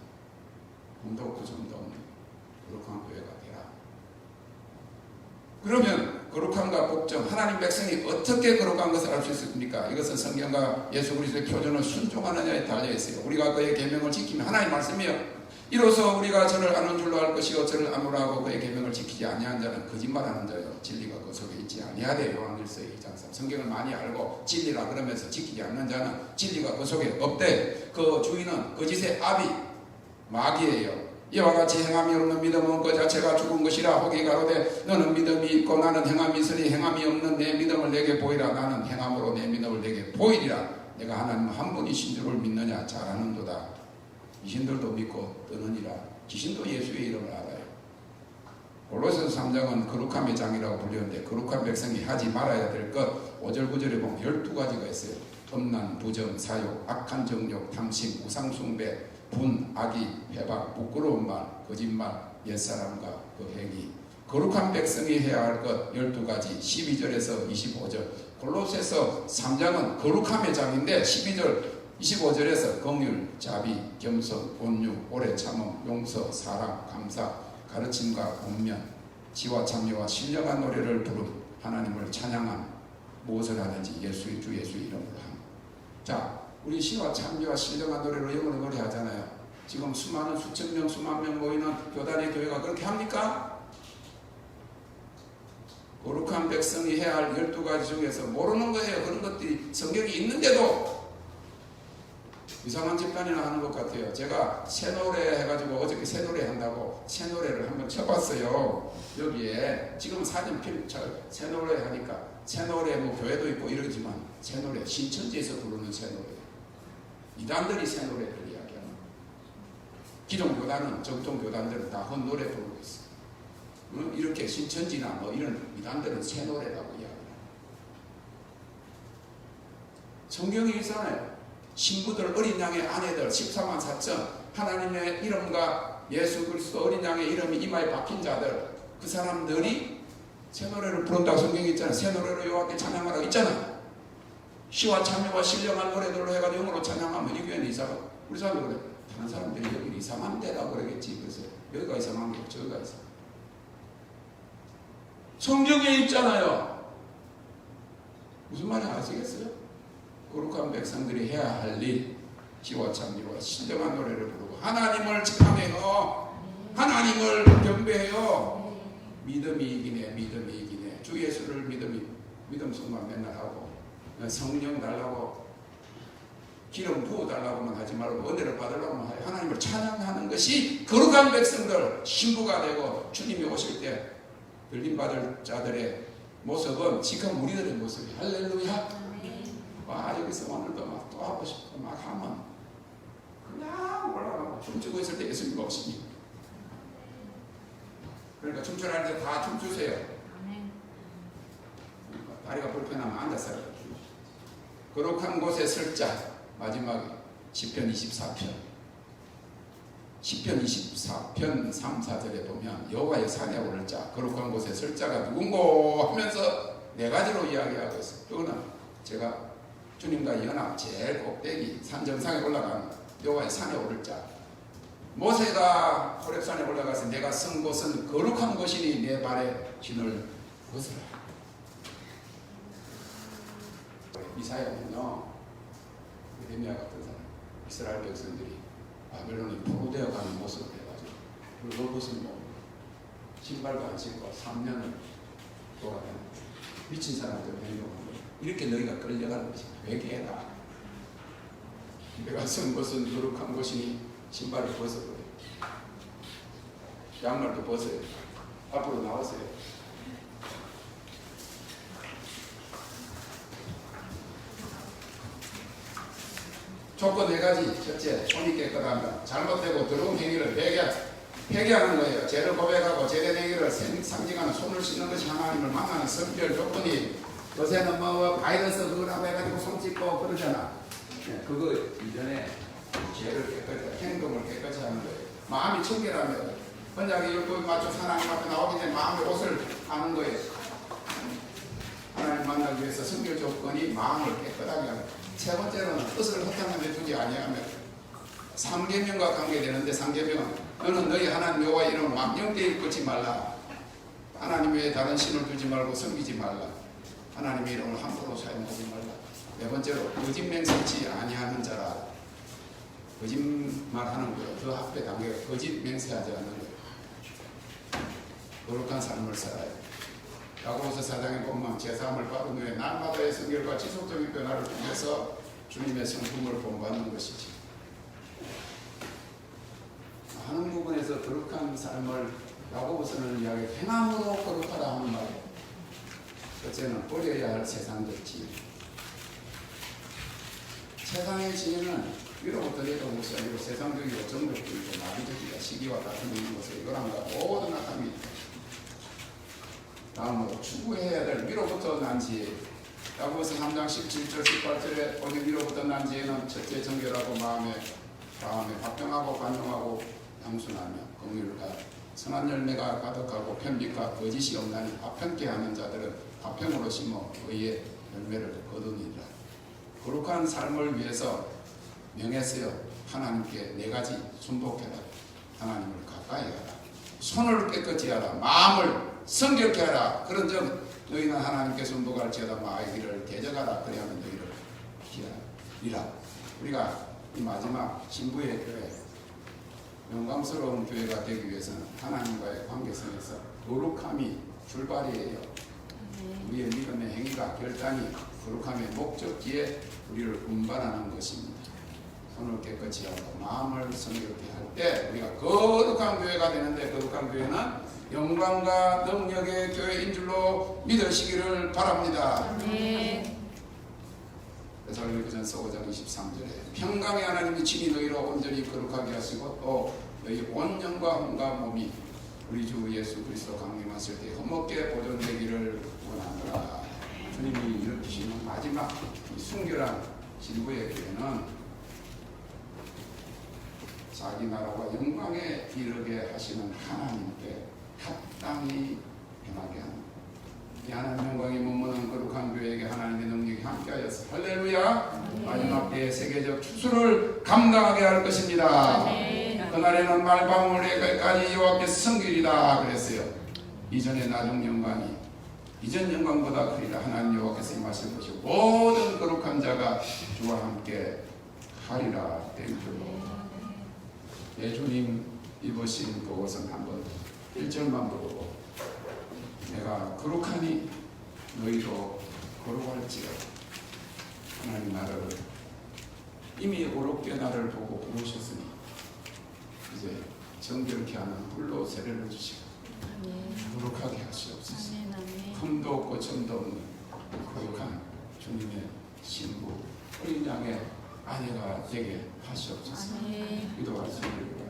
돈도 없고 점도 없는 거룩한 교회가 되라. 그러면 거룩함과 복종, 하나님 백성이 어떻게 거룩한 것을 알 수 있습니까? 이것은 성경과 예수 그리스도의 표준을 순종하느냐에 달려있어요. 우리가 그의 계명을 지키면 하나님 말씀이요. 이로써 우리가 저를 아는 줄로 알 것이요 저를 아노라 하고 그의 계명을 지키지 아니한 자는 거짓말하는 자요 진리가 그 속에 있지 아니하되. 요한일서 2장 3. 성경을 많이 알고 진리라 그러면서 지키지 않는 자는 진리가 그 속에 없대. 그 주인은 거짓의 아비 마귀예요. 이와 같이 행함이 없는 믿음은 그 자체가 죽은 것이라. 혹이 가로되 너는 믿음이 있고 나는 행함이 있으니 행함이 없는 내 믿음을 내게 보이라. 나는 행함으로 내 믿음을 내게 보이리라. 내가 하나님 한 분이신 줄을 믿느냐? 잘 아는도다. 귀신들도 믿고 뜨느니라. 귀신도 예수의 이름을 알아요. 골로새서 3장은 거룩함의 장이라고 불리는데 거룩한 백성이 하지 말아야 될 것 5절 9절에 보면 12가지가 있어요. 음란, 부정, 사욕, 악한 정욕, 탐심, 우상숭배, 분, 악의, 회박, 부끄러운 말, 거짓말, 옛사람과 그 행위. 거룩한 백성이 해야 할 것 12가지 12절에서 25절. 골로새서 3장은 거룩함의 장인데 12절 25절에서 긍휼, 자비, 겸손, 온유, 오래 참음, 용서, 사랑, 감사, 가르침과 권면, 지와 참여와 신령한 노래를 부름, 하나님을 찬양함. 무엇을 하든지 예수의 주 예수의 이름으로 함. 자, 우리 시와 참여와 신령한 노래로 영어로 노래하잖아요. 지금 수많은 수천 명, 수만 명 모이는 교단의 교회가 그렇게 합니까? 거룩한 백성이 해야 할 12가지 중에서 모르는 거예요. 그런 것들이 성경이 있는데도 이상한 집단이나 하는 것 같아요. 제가 새노래 해가지고 어저께 새노래 한다고 새노래를 한번 쳐봤어요. 여기에 지금 사진 새노래 하니까 새노래 뭐 교회도 있고 이러지만 새노래 신천지에서 부르는 새노래. 이단들이 새노래를 이야기하는. 기존 교단은 정통 교단들은 다 헛노래 부르고 있어. 이렇게 신천지나 뭐 이런 이단들은 새노래라고 이야기해요. 성경이 있잖아요. 신부들 어린 양의 아내들 14만 4천 하나님의 이름과 예수 그리스도 어린 양의 이름이 이마에 박힌 자들 그 사람들이 새 노래를 부른다고 성경이 있잖아요. 새 노래로 여호와께 찬양하라고 있잖아요. 시와 참여와 신령한 노래들로 해가지고 영어로 찬양하면 이 교회는 이상하고 우리 사람들 그래. 다른 사람들이 여기 이상한 데라고 그러겠지. 그래서 여기가 이상한 게 저기가 이상한 성경에 있잖아요. 무슨 말인지 아시겠어요? 거룩한 백성들이 해야 할 일, 시와 참여와 신령한 노래를 부르고 하나님을 찬양해요. 하나님을 경배해요. 믿음이 이기네. 주 예수를 믿음 속만 맨날 하고 성령 달라고 기름 부어달라고만 하지 말고 은혜를 받으려고만 하여 하나님을 찬양하는 것이 거룩한 백성들 신부가 되고 주님이 오실 때 들림받을 자들의 모습은 지금 우리들의 모습이 할렐루야. 와, 여기서 오늘도 막 또 하고 싶고 막 하면 그냥 올라가고 춤추고 있을 때 예수님 오시니, 그러니까 춤추라는 데 다 춤추세요. 다리가 불편하면 앉아서 거룩한 곳에 설 자. 마지막에 시편 24편 3, 4절에 보면 여호와의 산에 오를 자 거룩한 곳에 설 자가 누군고 하면서 네 가지로 이야기하고 있어요. 그거는 제가 주님과 연합 제일 꼭대기 산 정상에 올라간 여호와의 산에 오를 자. 모세가 호렙산에 올라가서 내가 선 곳은 거룩한 곳이니 내 발에 신을 벗어라. 이사야는요, 에레미야 같은 사람, 이스라엘 백성들이 바벨론이 포로되어 가는 모습을 해가지고 그것은 뭐 신발도 안 신고 3년을 돌아다니는 미친 사람들 행동하는 거예요. 이렇게 너희가 끌려가는 것이 회개해라. 내가 선 것은 거룩한 것이니 신발을 벗어버려. 양말도 벗어요. 앞으로 나오세요. 조건 네 가지. 첫째, 손이 깨끗하면 잘못되고 더러운 행위를 회개하는 거예요. 죄를 고백하고 죄된 행위를 상징하는 손을 씻는 것이 하나님을 만나는 성별 조건이. 요새는 뭐 바이러스 그거라고 해가지고 손 씻고 그러잖아. 그거 이전에 죄를 깨끗이, 행동을 깨끗이 하는 거예요. 마음이 청결하면 번작이 율법에 맞춰 하나님 앞에 나오기 전에 마음의 옷을 하는 거예요. 하나님 만나기 위해서 성결 조건이 마음을 깨끗하게 하는 거예요. 세 번째로는 뜻을 허탕하게 두지 아니하며 삼계명과 관계되는데, 삼계명은 너는 너희 하나님 여호와 이름을 망령되이 끊지 말라. 하나님 외에 다른 신을 두지 말고 섬기지 말라. 하나님의 이름을 함부로 사용하지 말라. 네 번째로 거짓 맹세치 아니하는 자라. 거짓말하는 거예요. 그 앞에 단계가 거짓 맹세하지 않는 거예요. 거룩한 삶을 살아요. 야고보서 4장에 보면 제사함을 받은 후에 날마다의 성결과 지속적인 변화를 통해서 주님의 성품을 본받는 것이지. 하는 부분에서 거룩한 삶을 야고보서는 이야기 행함으로 거룩하다 하는 말이에요. 첫째는 버려야 할 세상적 지혜. 세상의 지혜는 위로부터 내려온 것이 아니고 세상적이고 정욕적이고 마귀적이고 시기와 같은 있는 것을 이거란가 모든 악함이. 다음으로 추구해야 될 위로부터 난 지혜. 야고보서 3장 17절 18절에 오직 위로부터 난 지혜는 첫째 정결하고 마음에 화평하고 관용하고 양순하며 긍휼과 선한 열매가 가득하고 편빛과 거짓이 없나니 화평케 하는 자들은 화평으로 심어 의의 열매를 거두니라. 거룩한 삶을 위해서 명했어요. 하나님께 네 가지 순복해라. 하나님을 가까이 하라. 손을 깨끗이 하라. 마음을 성결케 하라. 그런 점 너희는 하나님께 순복할지어다 마귀를 대적하라. 그래야만 너희를 피하리라. 우리가 이 마지막 신부의 교회, 영광스러운 교회가 되기 위해서는 하나님과의 관계성에서 거룩함이 출발이에요. 우리의 믿음의 행위가 결단이 거룩함의 목적지에 우리를 운반하는 것입니다. 손을 깨끗이 하고 마음을 성결케 할 때 우리가 거룩한 교회가 되는데, 거룩한 교회는 영광과 능력의 교회인 줄로 믿으시기를 바랍니다. 네. 데살로니가전서 5장 23절에 평강의 하나님이 친히 너희로 온전히 거룩하게 하시고 또 너희 온 영과 혼과 몸이 우리 주 예수 그리스도 강림하실 때 흠없게 보존되기를 원하노라. 주님이 일으키시는 마지막 순결한 진부의 교회는 자기 나라와 영광에 이르게 하시는 하나님께 합당히 행하게 하는, 이 하나님 영광이 머무는 거룩한 교회에게 하나님의 능력이 함께하여서 할렐루야. 마지막 때의 세계적 추수를 감당하게 할 것입니다. 그날에는 말방울에까지 여호와께서 성결이다 그랬어요. 이전의 나중 영광이 이전 영광보다 크리라. 하나님 여호와께서 임하실 것이고 모든 거룩한 자가 주와 함께 하리라. 땡큐로. 예수님 입으신 그것은 한번 1절만 보고 거룩하니 너희도 거룩할지어다. 하나님 나를 이미 어렵게 나를 보고 부르셨으니 이제 정결케 하는 불로 세례를 주시고 거룩하게 하시옵소서. 흠도 없고 점도 없는 거룩한 주님의 신부 어린 양의 아내가 되게 하시옵소서. 기도하시길